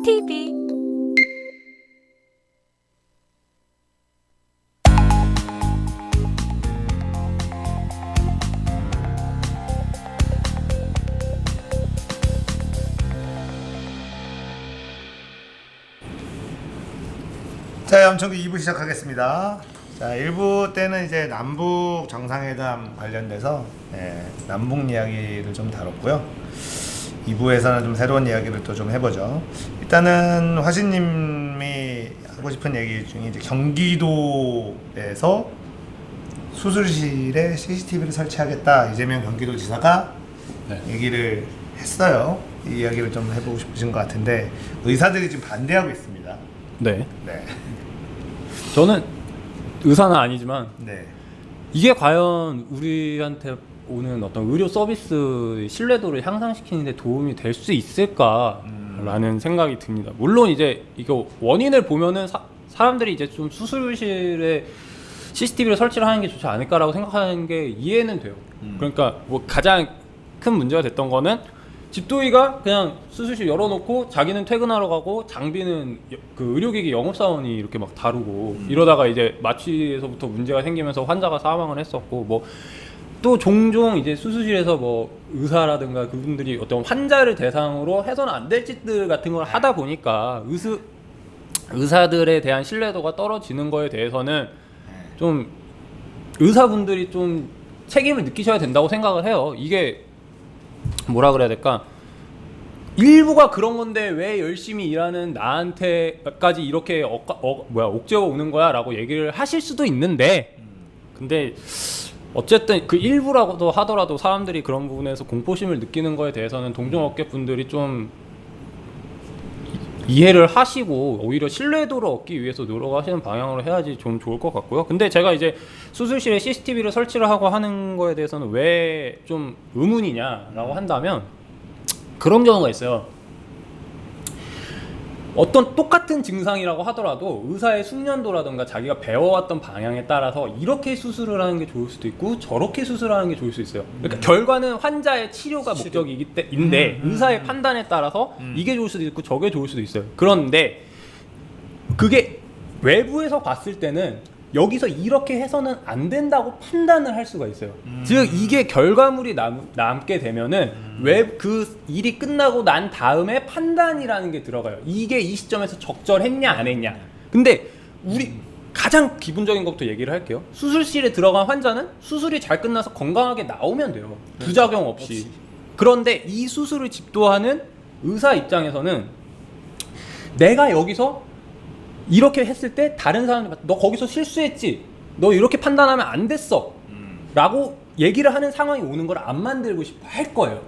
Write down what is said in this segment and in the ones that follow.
TV 자, 염천구 2부 시작하겠습니다. 자, 1부 때는 이제 남북 정상회담 관련돼서 남북 이야기를 좀 다뤘고요. 2부에서는 좀 새로운 이야기를 또 좀 해보죠. 일단은 화신님이 하고 싶은 얘기 중에 이제 경기도에서 수술실에 CCTV를 설치하겠다, 이재명 경기도지사가 얘기를 했어요. 이 이야기를 좀 해보고 싶으신 것 같은데 의사들이 지금 반대하고 있습니다. 네. 네. 저는 의사는 아니지만 네. 이게 과연 우리한테 오는 어떤 의료 서비스 신뢰도를 향상시키는 데 도움이 될 수 있을까라는 생각이 듭니다. 물론 이제 이거 원인을 보면은 사람들이 이제 좀 수술실에 CCTV를 설치를 하는 게 좋지 않을까라고 생각하는 게 이해는 돼요. 그러니까 뭐 가장 큰 문제가 됐던 거는 집도의가 그냥 수술실 열어놓고 자기는 퇴근하러 가고 장비는 그 의료기기 영업사원이 이렇게 막 다루고 이러다가 이제 마취에서부터 문제가 생기면서 환자가 사망을 했었고, 뭐 또 종종 이제 수술실에서 뭐 의사라든가 그분들이 어떤 환자를 대상으로 해서는 안 될 짓들 같은 걸 하다 보니까 의사들에 대한 신뢰도가 떨어지는 거에 대해서는 좀 의사분들이 좀 책임을 느끼셔야 된다고 생각을 해요. 이게 뭐라 그래야 될까? 일부가 그런 건데 왜 열심히 일하는 나한테까지 이렇게 옥죄어 오는 거야? 라고 얘기를 하실 수도 있는데, 근데 어쨌든 그 일부라고도 하더라도 사람들이 그런 부분에서 공포심을 느끼는 거에 대해서는 동종업계 분들이 좀 이해를 하시고 오히려 신뢰도를 얻기 위해서 노력하시는 방향으로 해야지 좀 좋을 것 같고요. 근데 제가 이제 수술실에 CCTV를 설치를 하고 하는 거에 대해서는 왜 좀 의문이냐라고 한다면 그런 경우가 있어요. 어떤 똑같은 증상이라고 하더라도 의사의 숙련도라든가 자기가 배워왔던 방향에 따라서 이렇게 수술을 하는 게 좋을 수도 있고 저렇게 수술하는 게 좋을 수 있어요. 그러니까 결과는 환자의 치료가 목적이기 때문에 의사의 판단에 따라서 이게 좋을 수도 있고 저게 좋을 수도 있어요. 그런데 그게 외부에서 봤을 때는 여기서 이렇게 해서는 안 된다고 판단을 할 수가 있어요. 즉 이게 결과물이 남게 되면은 왜 그 일이 끝나고 난 다음에 판단이라는 게 들어가요. 이게 이 시점에서 적절했냐 안 했냐. 근데 우리 가장 기본적인 것부터 얘기를 할게요. 수술실에 들어간 환자는 수술이 잘 끝나서 건강하게 나오면 돼요. 부작용 없이. 그런데 이 수술을 집도하는 의사 입장에서는 내가 여기서 이렇게 했을 때 다른 사람들, 너 거기서 실수했지, 너 이렇게 판단하면 안 됐어 라고 얘기를 하는 상황이 오는 걸 안 만들고 싶어 할 거예요.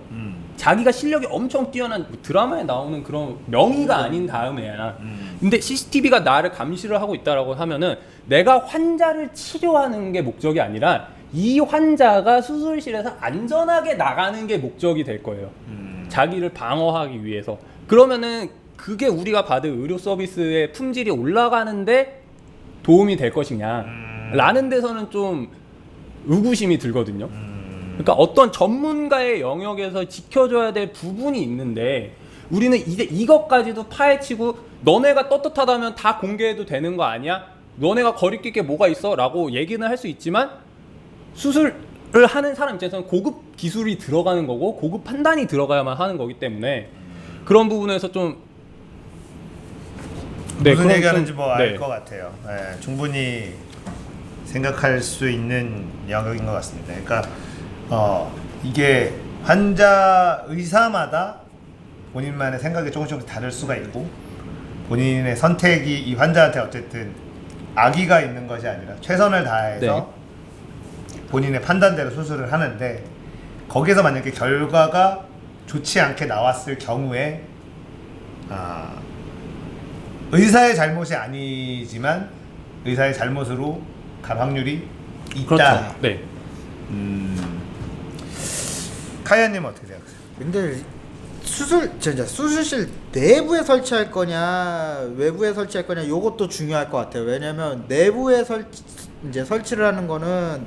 자기가 실력이 엄청 뛰어난 드라마에 나오는 그런 명의가 아닌 다음에야. 근데 CCTV가 나를 감시를 하고 있다라고 하면은 내가 환자를 치료하는 게 목적이 아니라 이 환자가 수술실에서 안전하게 나가는 게 목적이 될 거예요. 자기를 방어하기 위해서. 그러면은 그게 우리가 받을 의료 서비스의 품질이 올라가는데 도움이 될 것이냐 라는 데서는 좀 의구심이 들거든요. 그러니까 어떤 전문가의 영역에서 지켜줘야 될 부분이 있는데 우리는 이제 이것까지도 파헤치고 너네가 떳떳하다면 다 공개해도 되는 거 아니야? 너네가 거리낄 게 뭐가 있어? 라고 얘기는 할 수 있지만 수술을 하는 사람 입장에서는 고급 기술이 들어가는 거고 고급 판단이 들어가야만 하는 거기 때문에 그런 부분에서 좀 무슨 얘기하는지 뭐 알 것 같아요. 충분히 생각할 수 있는 영역인 것 같습니다. 그러니까 이게 의사마다 본인만의 생각이 조금씩 다를 수가 있고 본인의 선택이 이 환자한테 어쨌든 악의가 있는 것이 아니라 최선을 다해서 본인의 판단대로 수술을 하는데 거기에서 만약에 결과가 좋지 않게 나왔을 경우에 의사의 잘못이 아니지만 의사의 잘못으로 갈 확률이 있다. 그렇죠. 네. 카야님 어떻게 생각하세요? 근데 수술실 내부에 설치할 거냐 외부에 설치할 거냐 요것도 중요할 것 같아요. 왜냐면 내부에 설치를 하는 거는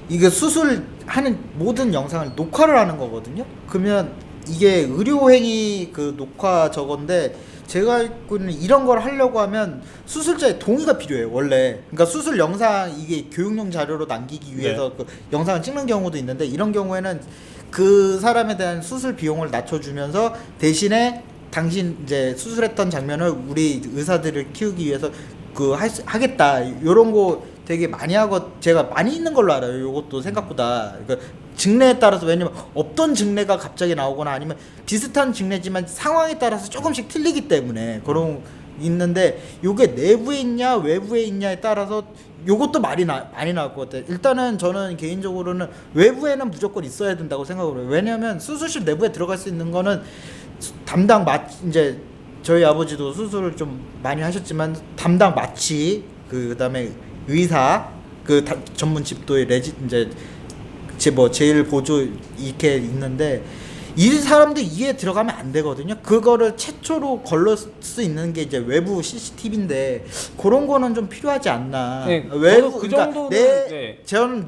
이게 수술하는 모든 영상을 녹화를 하는 거거든요. 그러면 이게 의료행위 그 녹화 저건데 제가 알고 있는 이런 걸 하려고 하면 수술자의 동의가 필요해요 원래. 그러니까 수술 영상 이게 교육용 자료로 남기기 위해서 그 영상을 찍는 경우도 있는데, 이런 경우에는 그 사람에 대한 수술 비용을 낮춰주면서 대신에 당신 이제 수술했던 장면을 우리 의사들을 키우기 위해서 하겠다, 요런 거 되게 많이 하고 제가 많이 있는 걸로 알아요. 요것도 생각보다. 그러니까 증례에 따라서, 왜냐면 없던 증례가 갑자기 나오거나 아니면 비슷한 증례지만 상황에 따라서 조금씩 틀리기 때문에 그런 있는데, 요게 내부에 있냐 외부에 있냐에 따라서 요것도 많이 나올 것 같아요. 일단은 저는 개인적으로는 외부에는 무조건 있어야 된다고 생각을 해요. 왜냐면 수술실 내부에 들어갈 수 있는 거는 담당 이제 저희 아버지도 수술을 좀 많이 하셨지만 담당 마취, 그다음에 의사, 전문 집도의 이제 제일 보조 이렇게 있는데, 이 사람들 이에 들어가면 안 되거든요. 그거를 최초로 걸을 수 있는 게 이제 외부 CCTV인데 그런 거는 좀 필요하지 않나. 네, 외부 그 그러니까 정도는 저는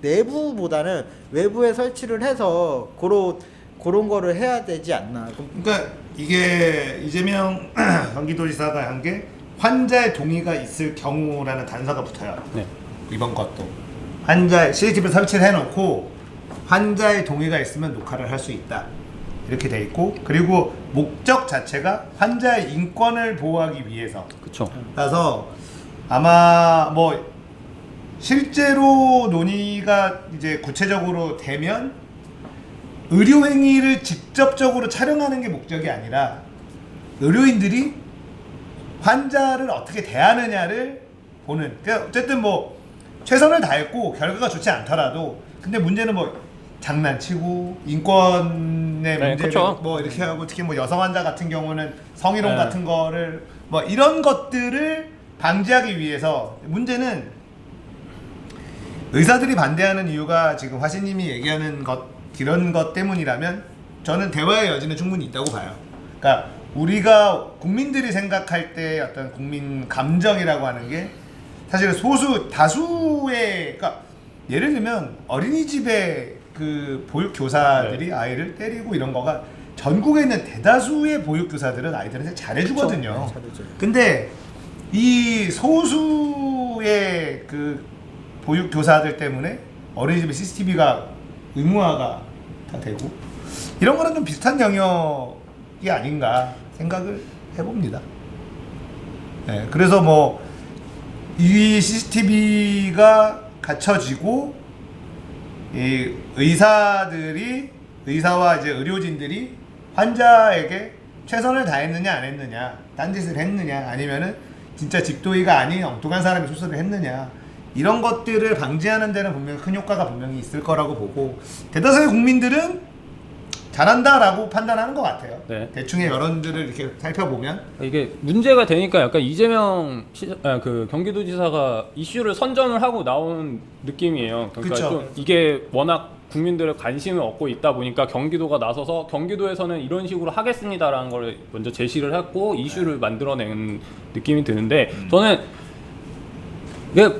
내부보다는 외부에 설치를 해서 그런 거를 해야 되지 않나. 그러니까 이게 이재명 경기도지사가 한 게 환자의 동의가 있을 경우라는 단서가 붙어요. 네. 이번 것도 환자의 CCTV 설치를 해놓고 환자의 동의가 있으면 녹화를 할 수 있다, 이렇게 돼 있고, 그리고 목적 자체가 환자의 인권을 보호하기 위해서. 그렇죠. 그래서 아마 뭐 실제로 논의가 이제 구체적으로 되면 의료 행위를 직접적으로 촬영하는 게 목적이 아니라 의료인들이 환자를 어떻게 대하느냐를 보는. 그러니까 어쨌든 뭐 최선을 다했고 결과가 좋지 않더라도, 근데 문제는 뭐 장난치고 인권의 문제를 그쵸. 뭐 이렇게 하고, 특히 뭐 여성 환자 같은 경우는 성희롱 네. 같은 거를 뭐 이런 것들을 방지하기 위해서, 문제는 의사들이 반대하는 이유가 지금 화신님이 얘기하는 이런 것 때문이라면 저는 대화의 여지는 충분히 있다고 봐요. 그러니까 우리가 국민들이 생각할 때 어떤 국민 감정이라고 하는 게 사실 다수의, 그러니까 예를 들면 어린이집에 그 보육교사들이 아이를 때리고 이런 거가 전국에 있는 대다수의 보육교사들은 아이들한테 잘해주거든요. 네, 잘해줘요. 근데 이 소수의 그 보육교사들 때문에 어린이집에 CCTV가 의무화가 다 되고, 이런 거랑 좀 비슷한 영역이 아닌가 생각을 해봅니다. 네, 그래서 뭐 이 CCTV가 갖춰지고 이 의사와 이제 의료진들이 환자에게 최선을 다했느냐 안 했느냐, 딴짓을 했느냐, 아니면은 진짜 집도의가 아닌 엉뚱한 사람이 수술을 했느냐, 이런 것들을 방지하는 데는 분명히 큰 효과가 분명히 있을 거라고 보고, 대다수의 국민들은 잘한다라고 판단하는 것 같아요. 네. 대충의 여론들을 이렇게 살펴보면. 이게 문제가 되니까 약간 이재명 그 경기도지사가 이슈를 선점을 하고 나온 느낌이에요. 그러니까 그쵸. 좀 이게 워낙 국민들의 관심을 얻고 있다 보니까 경기도가 나서서 경기도에서는 이런 식으로 하겠습니다라는 걸 먼저 제시를 했고 이슈를 만들어낸 느낌이 드는데, 저는 이게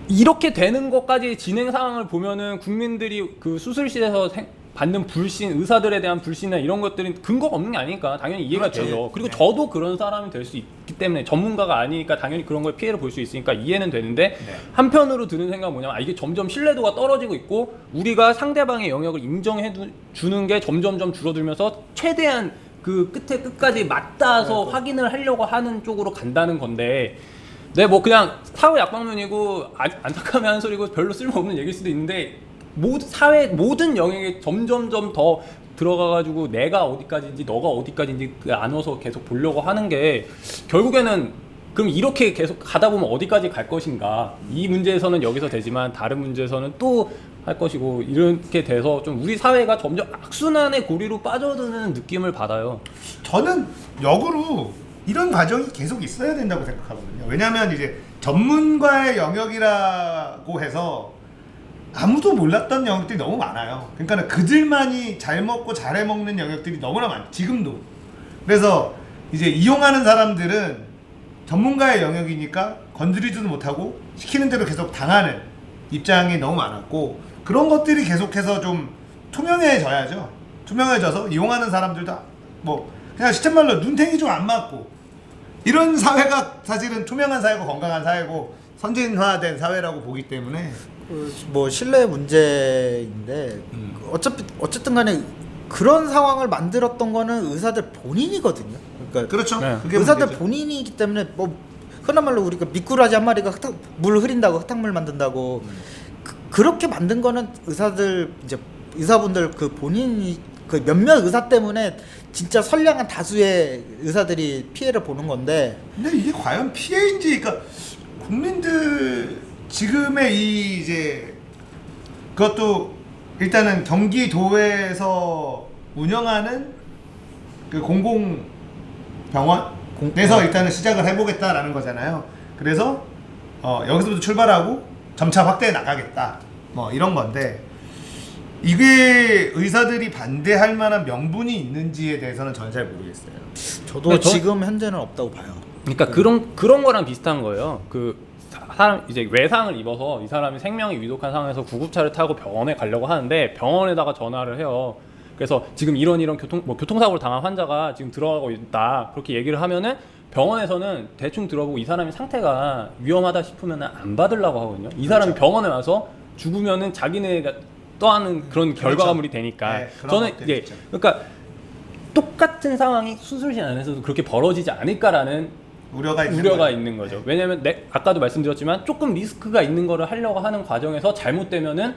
이렇게 되는 것까지 진행 상황을 보면은 국민들이 그 수술실에서 받는 불신, 의사들에 대한 불신이나 이런 것들이 근거가 없는 게 아니니까 당연히 이해가 그렇죠. 되죠. 그리고 네. 저도 그런 사람이 될 수 있기 때문에, 전문가가 아니니까 당연히 그런 거에 피해를 볼 수 있으니까 이해는 되는데, 네. 한편으로 드는 생각은 뭐냐면, 이게 점점 신뢰도가 떨어지고 있고 우리가 상대방의 영역을 인정해 주는 게 점점점 줄어들면서 최대한 그 끝에 끝까지 맞닿아서 확인을 하려고 하는 쪽으로 간다는 건데, 네, 뭐 그냥 사회 약방면이고 안타까움이 하는 소리고 별로 쓸모없는 얘기일 수도 있는데, 사회 모든 영역에 점점점 더 들어가가지고 내가 어디까지인지 너가 어디까지인지 나눠서 계속 보려고 하는 게, 결국에는 그럼 이렇게 계속 가다 보면 어디까지 갈 것인가, 이 문제에서는 여기서 되지만 다른 문제에서는 또 할 것이고, 이렇게 돼서 좀 우리 사회가 점점 악순환의 고리로 빠져드는 느낌을 받아요. 저는 역으로 이런 과정이 계속 있어야 된다고 생각하거든요. 왜냐하면 이제 전문가의 영역이라고 해서 아무도 몰랐던 영역들이 너무 많아요. 그러니까 그들만이 잘 먹고 잘해 먹는 영역들이 너무나 많아요. 지금도. 그래서 이제 이용하는 사람들은 전문가의 영역이니까 건드리지도 못하고 시키는 대로 계속 당하는 입장이 너무 많았고, 그런 것들이 계속해서 좀 투명해져야죠. 투명해져서 이용하는 사람들도 뭐 그냥 시쳇말로 눈탱이 좀 안 맞고 이런 사회가 사실은 투명한 사회고 건강한 사회고 선진화된 사회라고 보기 때문에 뭐 신뢰 문제인데 어쨌든 간에 그런 상황을 만들었던 거는 의사들 본인이거든요. 그러니까 그렇죠. 네. 그게 의사들 문제죠. 본인이기 때문에 뭐 흔한 말로 우리가 미꾸라지 한 마리가 물 흐린다고 흙탕물 만든다고 그렇게 만든 거는 의사분들 그 본인이 그 몇몇 의사 때문에 진짜 선량한 다수의 의사들이 피해를 보는 건데 근데 이게 과연 피해인지, 그러니까 국민들 지금의 이 이제 그것도 일단은 경기도에서 운영하는 그 공공병원에서 일단은 시작을 해보겠다라는 거잖아요. 그래서 여기서부터 출발하고 점차 확대해 나가겠다. 뭐 이런 건데 이게 의사들이 반대할 만한 명분이 있는지에 대해서는 저는 잘 모르겠어요. 저도 근데 지금 현재는 없다고 봐요. 그러니까 그런 거랑 비슷한 거예요. 그 사람 이제 외상을 입어서 이 사람이 생명이 위독한 상황에서 구급차를 타고 병원에 가려고 하는데 병원에다가 전화를 해요. 그래서 지금 이런 교통사고를 당한 환자가 지금 들어가고 있다. 그렇게 얘기를 하면은 병원에서는 대충 들어보고 이 사람의 상태가 위험하다 싶으면 안 받으려고 하거든요. 이 사람이 병원에 와서 죽으면은 자기네가 떠하는 그런 결과물이 되니까. 네, 그런 저는 것들이 이제 있죠. 그러니까 똑같은 상황이 수술실 안에서도 그렇게 벌어지지 않을까라는 우려가 있는 거죠. 왜냐면 아까도 말씀드렸지만 조금 리스크가 있는 거를 하려고 하는 과정에서 잘못되면은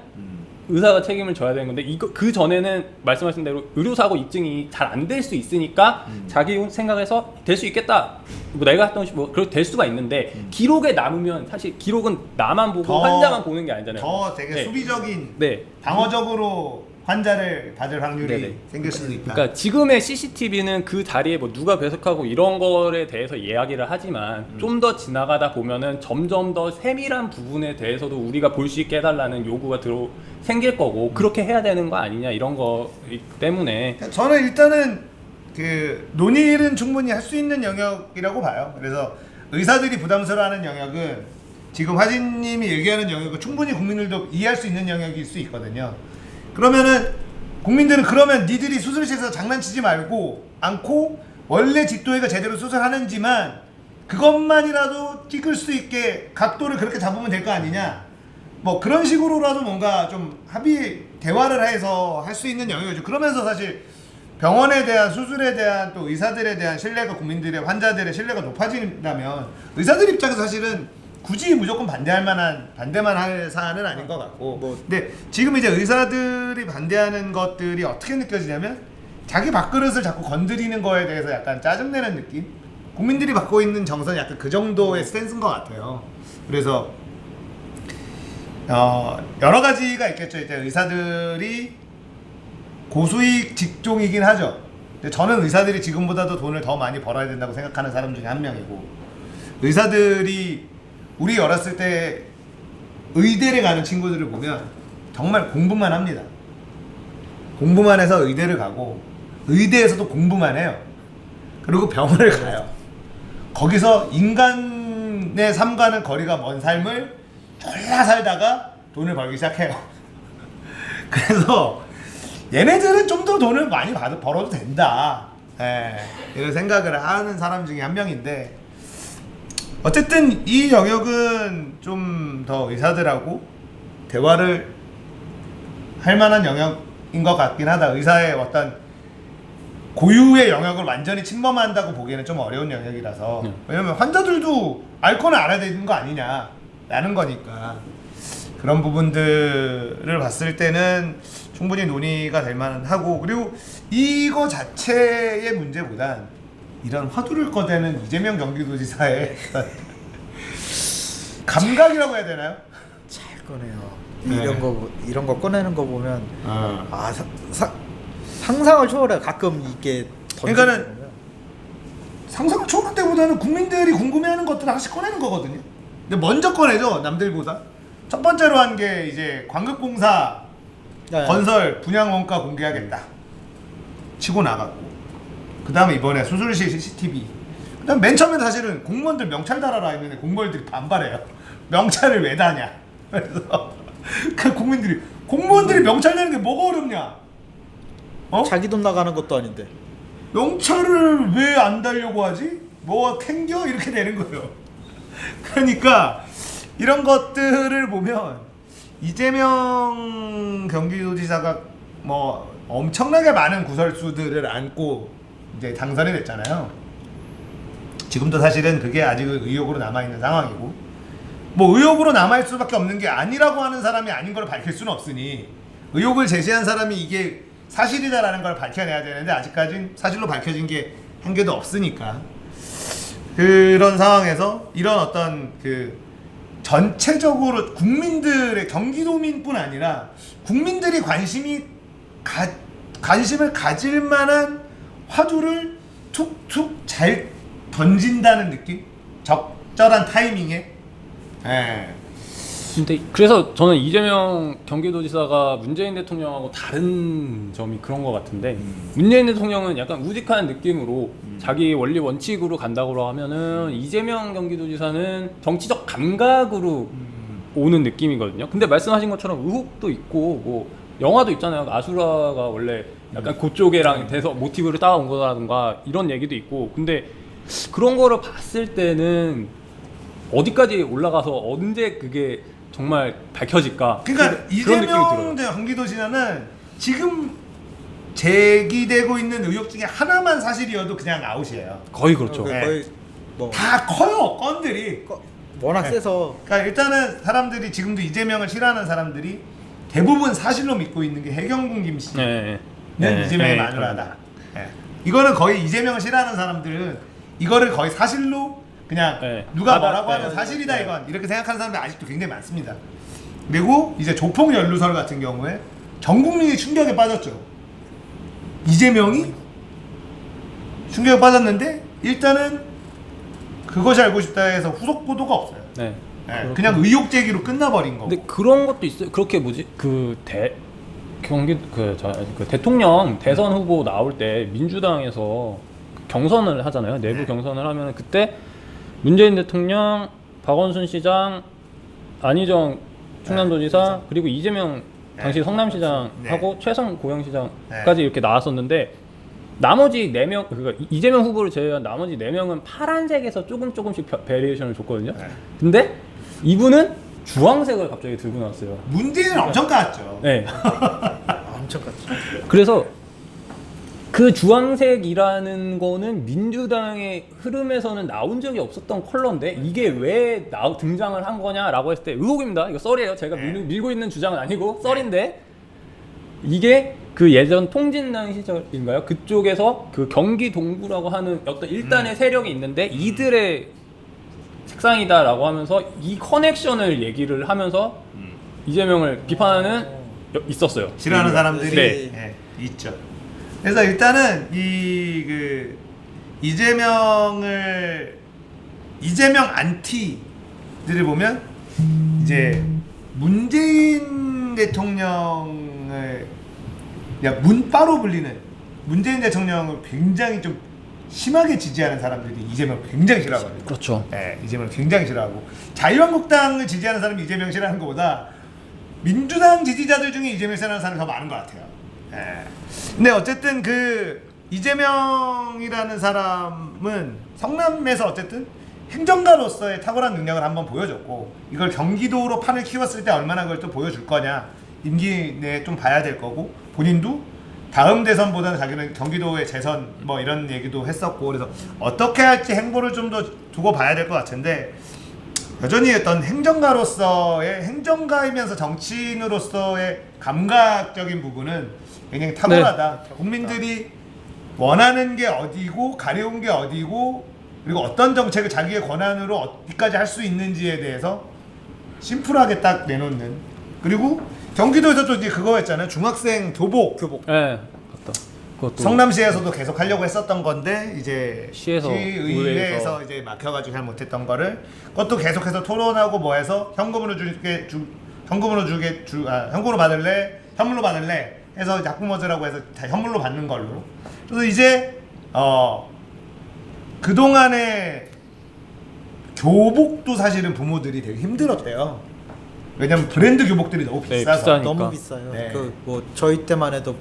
의사가 책임을 져야 되는 건데 그 전에는 말씀하신 대로 의료사고 입증이 잘 안 될 수 있으니까 자기 생각에서 될 수 있겠다. 뭐 내가 했던 그렇게 될 수가 있는데 기록에 남으면 사실 기록은 나만 보고 환자만 보는 게 아니잖아요. 더 되게 네. 수비적인 네. 방어적으로 환자를 받을 확률이 네네. 생길 수도 있다. 그러니까 지금의 CCTV는 그 자리에 뭐 누가 배석하고 이런 거에 대해서 이야기를 하지만 좀 더 지나가다 보면은 점점 더 세밀한 부분에 대해서도 우리가 볼 수 있게 해달라는 요구가 생길 거고 그렇게 해야 되는 거 아니냐 이런 거 때문에 저는 일단은 그 논의는 충분히 할 수 있는 영역이라고 봐요. 그래서 의사들이 부담스러워하는 영역은 지금 화진님이 얘기하는 영역은 충분히 국민들도 이해할 수 있는 영역일 수 있거든요. 그러면은 국민들은 그러면 니들이 수술실에서 장난치지 말고 않고 원래 집도의가 제대로 수술하는지만 그것만이라도 찍을 수 있게 각도를 그렇게 잡으면 될 거 아니냐. 뭐 그런 식으로라도 뭔가 좀 대화를 해서 할 수 있는 영역이죠. 그러면서 사실 병원에 대한 수술에 대한 또 의사들에 대한 신뢰가 국민들의 환자들의 신뢰가 높아진다면 의사들 입장에서 사실은 굳이 무조건 반대만 할 사안은 아닌 것 같고 근데 지금 이제 의사들이 반대하는 것들이 어떻게 느껴지냐면 자기 밥그릇을 자꾸 건드리는 거에 대해서 약간 짜증내는 느낌? 국민들이 받고 있는 정서는 약간 그 정도의 스탠스인 것 같아요. 그래서 여러 가지가 있겠죠. 이제 의사들이 고수익 직종이긴 하죠. 근데 저는 의사들이 지금보다도 돈을 더 많이 벌어야 된다고 생각하는 사람 중에 한 명이고 의사들이 우리 어렸을 때 의대를 가는 친구들을 보면 정말 공부만 합니다. 공부만 해서 의대를 가고 의대에서도 공부만 해요. 그리고 병원을 가요. 거기서 인간의 삶과는 거리가 먼 삶을 졸라 살다가 돈을 벌기 시작해요. 그래서 얘네들은 좀 더 돈을 많이 벌어도 된다. 이런 생각을 하는 사람 중에 한 명인데 어쨌든 이 영역은 좀 더 의사들하고 대화를 할 만한 영역인 것 같긴 하다. 의사의 어떤 고유의 영역을 완전히 침범한다고 보기에는 좀 어려운 영역이라서 왜냐면 환자들도 알 거는 알아야 되는 거 아니냐라는 거니까 그런 부분들을 봤을 때는 충분히 논의가 될 만하고 그리고 이거 자체의 문제보단 이런 화두를 꺼대는 이재명 경기도지사의 감각이라고 해야 되나요? 잘 꺼내요. 네. 이런 거 꺼내는 거 보면 상상을 초월해. 가끔 이게 그러니까는 상상 초월 때보다는 국민들이 궁금해하는 것들을 하나씩 꺼내는 거거든요. 근데 먼저 꺼내죠 남들보다. 첫 번째로 한 게 이제 광급공사 건설 분양 원가 공개하겠다 치고 나갔고 그 다음에 이번에 수술실 CCTV 그 다음 맨 처음에 사실은 공무원들 명찰 달아라 했는데 공무원들이 반발해요. 명찰을 왜 다냐. 그래서 그 공무원들이 명찰 내는 게 뭐가 어렵냐. 자기 돈 나가는 것도 아닌데. 영차를 왜 안 달려고 하지? 뭐 캥겨? 이렇게 되는 거예요. 그러니까 이런 것들을 보면 이재명 경기도지사가 뭐 엄청나게 많은 구설수들을 안고 이제 당선이 됐잖아요. 지금도 사실은 그게 아직 의혹으로 남아있는 상황이고, 뭐 의혹으로 남아있을 수밖에 없는 게 아니라고 하는 사람이 아닌 걸 밝힐 수는 없으니 의혹을 제시한 사람이 이게 사실이다라는 걸 밝혀내야 되는데 아직까지 사실로 밝혀진 게 한 개도 없으니까, 그런 상황에서 이런 어떤 그 전체적으로 국민들의, 경기도민뿐 아니라 국민들이 관심을 가질 만한 화두를 툭툭 잘 던진다는 느낌? 적절한 타이밍에. 예. 근데 그래서 저는 이재명 경기도지사가 문재인 대통령하고 다른 점이 그런 것 같은데, 문재인 대통령은 약간 우직한 느낌으로 자기 원리 원칙으로 간다고 하면은 이재명 경기도지사는 정치적 감각으로 오는 느낌이거든요. 근데 말씀하신 것처럼 의혹도 있고 뭐 영화도 있잖아요. 아수라가 원래 약간 그쪽에랑 돼서 모티브를 따온 거라든가 이런 얘기도 있고. 근데 그런 거를 봤을 때는 어디까지 올라가서 언제 그게 정말 밝혀질까? 그러니까 이재명 경기도지사는 지금 제기되고 있는 의혹 중에 하나만 사실이어도 그냥 아웃이에요. 거의 그렇죠. 네. 거의 뭐 다 커요, 건들이. 워낙 네. 세서. 그러니까 일단은 사람들이 지금도 이재명을 싫어하는 사람들이 대부분 사실로 믿고 있는 게 해경군 김씨는 네. 이재명의 네. 마누라다. 네. 이거는 거의 이재명을 싫어하는 사람들은 이거를 거의 사실로 그냥 네. 누가 뭐라고 네. 하면 사실이다 이건 이렇게 생각하는 사람들이 아직도 굉장히 많습니다. 그리고 이제 조폭 연루설 같은 경우에 전 국민이 충격에 빠졌죠. 이재명이 충격에 빠졌는데 일단은 그것이 알고 싶다 해서 후속 보도가 없어요. 네. 네, 그냥 의혹 제기로 끝나버린 거고. 근데 그런 것도 있어요. 그렇게 대통령 대선 후보 나올 때 민주당에서 경선을 하잖아요. 내부 경선을 하면 그때 문재인 대통령, 박원순 시장, 안희정 충남도지사 그리고 이재명 당시 성남시장하고 최성 고양시장까지 이렇게 나왔었는데, 나머지 4명, 그러니까 이재명 후보를 제외한 나머지 4명은 파란색에서 조금씩 베리에이션을 줬거든요. 근데 이분은 주황색을 갑자기 들고 나왔어요. 문제는 엄청 까였죠. 네. 엄청 같죠. 그래서 그 주황색이라는 거는 민주당의 흐름에서는 나온 적이 없었던 컬러인데 이게 왜 등장을 한 거냐라고 했을 때 의혹입니다. 이거 썰이에요. 제가 밀고 있는 주장은 아니고 썰인데, 이게 그 예전 통진당 시절인가요? 그쪽에서 그 경기 동부라고 하는 어떤 일단의 세력이 있는데 이들의 책상이다라고 하면서 이 커넥션을 얘기를 하면서 이재명을 비판하는 있었어요. 싫어하는 사람들이 네. 네, 있죠. 그래서 일단은 이재명 안티들을 보면 이제 문재인 대통령을 그냥 문바로 불리는 문재인 대통령을 굉장히 좀 심하게 지지하는 사람들이 이재명을 굉장히 싫어하거든요. 그렇죠. 네, 이재명을 굉장히 싫어하고, 자유한국당을 지지하는 사람이 이재명 싫어하는 것보다 민주당 지지자들 중에 이재명 싫어하는 사람이 더 많은 것 같아요. 네. 근데 어쨌든 그 이재명이라는 사람은 성남에서 어쨌든 행정가로서의 탁월한 능력을 한번 보여줬고, 이걸 경기도로 판을 키웠을 때 얼마나 그걸 또 보여줄 거냐 임기 내에 좀 봐야 될 거고, 본인도 다음 대선보다는 자기는 경기도의 재선 뭐 이런 얘기도 했었고, 그래서 어떻게 할지 행보를 좀 더 두고 봐야 될 것 같은데, 여전히 어떤 행정가로서의, 행정가이면서 정치인으로서의 감각적인 부분은 굉장히 탁월하다. 국민들이 원하는 게 어디고 가려운 게 어디고, 그리고 어떤 정책을 자기의 권한으로 어디까지 할 수 있는지에 대해서 심플하게 딱 내놓는. 그리고 경기도에서 또 이제 그거 했잖아요. 중학생 교복. 네, 맞다. 그것도 성남시에서도 계속 하려고 했었던 건데 이제 시의회에서 시의회에서 이제 막혀가지고 잘 못했던 거를, 그것도 계속해서 토론하고 뭐해서 현금으로 받을래, 현물로 받을래 해서 학부모들하고 해서 다 현물로 받는 걸로. 그래서 이제 그동안에 교복도 사실은 부모들이 되게 힘들었대요. 왜냐면 브랜드 교복들이 너무 비싸서. 비싸니까. 너무 비싸요. 네. 그 뭐 저희 때만 해도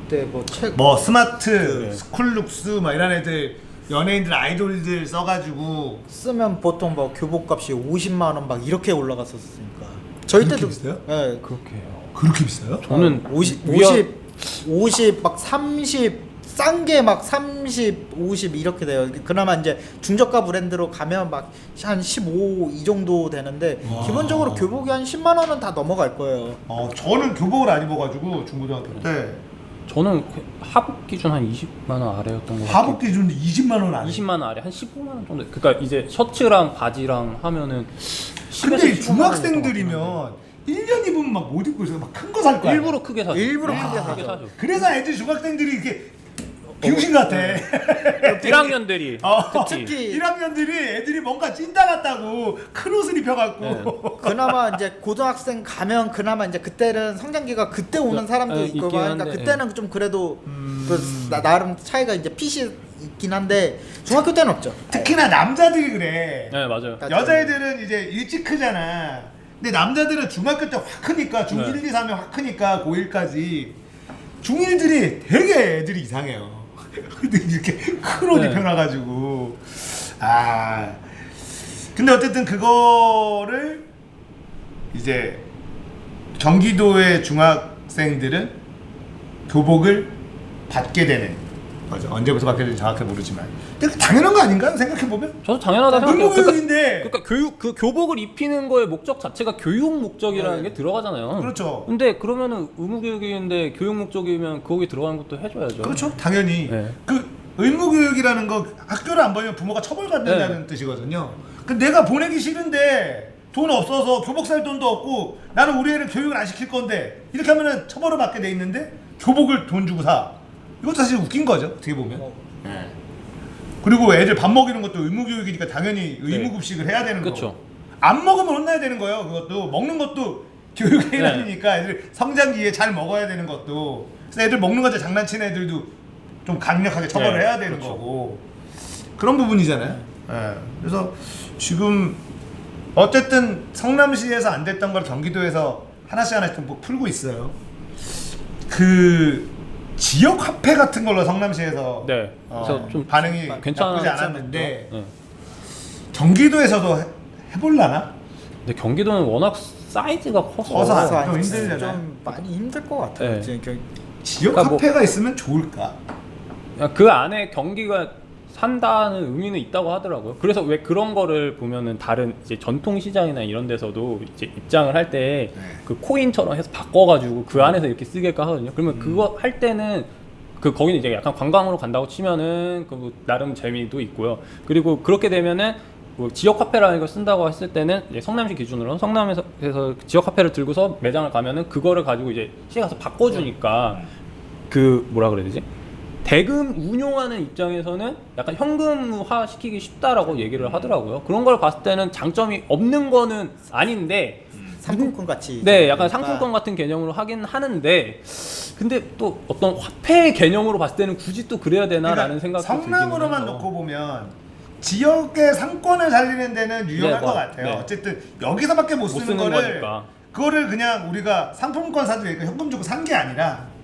그때 뭐책 뭐 스마트, 네. 스쿨룩스 막 이런 애들 연예인들 아이돌들 써가지고 쓰면 보통 뭐 교복값이 50만 원 막 이렇게 올라갔었으니까. 저희 그렇게 때도 비싸요? 예. 그렇게요. 그렇게 비싸요? 저는 50 위험- 50 막 30 싼 게 막 30, 50 이렇게 돼요. 그나마 이제 중저가 브랜드로 가면 막 한 15 이 정도 되는데 와. 기본적으로 교복이 한 10만 원은 다 넘어갈 거예요. 저는 교복을 안 입어가지고 중고등학교 때 저는 그 하복 기준 한 20만 원 아래였던 것 같아요. 하복 기준 20만 원 안. 20만 원 아래 한 15만 원 정도. 그러니까 이제 셔츠랑 바지랑 하면은 10에서 근데 15만 중학생들이면 1년 입으면 막 못 입고 있어. 막 큰 거 살 거야. 일부러 크게 사죠. 일부러 크게 사죠. 그래서 애들 중학생들이 이렇게 비용신 같아. 1학년들이 특히 1학년들이 애들이 뭔가 찐따 같다고 큰 옷을 입혀갖고. 그나마 이제 고등학생 가면 그나마 이제 그때는 성장기가 그때 오는 사람도 예, 있고 있긴 하니까 한데, 그때는 좀 그래도 나름 차이가 이제 핏이 있긴 한데 중학교 때는 없죠. 특히나 남자들이 그래. 네 맞아요. 여자애들은 이제 일찍 크잖아. 근데 남자들은 중학교 때 확 크니까 중1, 네. 2, 3이 확 크니까 고1까지 중1들이 되게 애들이 이상해요. 근데 이렇게 큰 옷 네. 입혀놔가지고 근데 어쨌든 그거를 이제 경기도의 중학생들은 교복을 받게 되는 거죠. 언제부터 받게 되는지 정확히 모르지만 근데 당연한 거 아닌가요? 생각해보면 저도 당연하다 생각해요. 의무교육인데 그러니까 그 교복을 입히는 거의 목적 자체가 교육 목적이라는 게 들어가잖아요. 그렇죠. 근데 그러면은 의무교육인데 교육 목적이면 거기 들어가는 것도 해줘야죠. 그렇죠. 당연히 네. 그 의무교육이라는 거 학교를 안 보내면 부모가 처벌받는다는 뜻이거든요. 근데 내가 보내기 싫은데 돈 없어서 교복 살 돈도 없고 나는 우리 애를 교육을 안 시킬 건데 이렇게 하면은 처벌을 받게 돼 있는데 교복을 돈 주고 사. 이것도 사실 웃긴 거죠. 어떻게 보면. 네. 그리고 애들 밥 먹이는 것도 의무교육이니까 당연히 의무급식을 해야 되는 그쵸. 거고 안 먹으면 혼나야 되는 거예요. 그것도 먹는 것도 교육의 일환이니까 애들 성장기에 잘 먹어야 되는 것도 그래서 애들 먹는 거에 장난치는 애들도 좀 강력하게 처벌을 네, 해야 되는 그렇죠. 거고 그런 부분이잖아요. 예. 그래서 지금 어쨌든 성남시에서 안 됐던 걸 경기도에서 하나씩 좀 풀고 있어요. 그 지역 화폐 같은 걸로 성남시에서 네. 그래서 좀 반응이 괜찮아- 나쁘지 않았는데 네. 경기도에서도 해볼라나? 근데 경기도는 워낙 사이즈가 커서 안 커서 좀 힘들잖아요. 좀 많이 힘들 것 같아요. 네. 지금 지역 그러니까 뭐- 화폐가 있으면 좋을까? 그 안에 경기가 산다는 의미는 있다고 하더라고요. 그래서 왜 그런 거를 보면은 다른 이제 전통 시장이나 이런 데서도 이제 입장을 할 때 그 코인처럼 해서 바꿔가지고 그 안에서 이렇게 쓰게끔 하거든요. 그러면 그거 할 때는 그 거기는 이제 약간 관광으로 간다고 치면은 그 나름 재미도 있고요. 그리고 그렇게 되면은 뭐 지역 화폐라는 걸 쓴다고 했을 때는 이제 성남시 기준으로 성남에서 지역 화폐를 들고서 매장을 가면은 그거를 가지고 이제 시에 가서 바꿔주니까 그 뭐라 그래야 되지? 대금 운용하는 입장에서는 약간 현금화 시키기 쉽다라고 얘기를 하더라고요. 그런 걸 봤을 때는 장점이 없는 거는 아닌데, 상품권 같이. 네, 약간 상품권 같은 개념으로 하긴 하는데, 근데 또 어떤 화폐 개념으로 봤을 때는 굳이 또 그래야 되나라는 생각도 들기는 성남으로만 해요. 놓고 보면 지역의 상권을 살리는 데는 유용할 네, 것 같아요. 네. 어쨌든 여기서밖에 못 쓰는 거를 거니까. 그거를 그냥 우리가 상품권 사도 되니까 현금 주고 산 게 아니라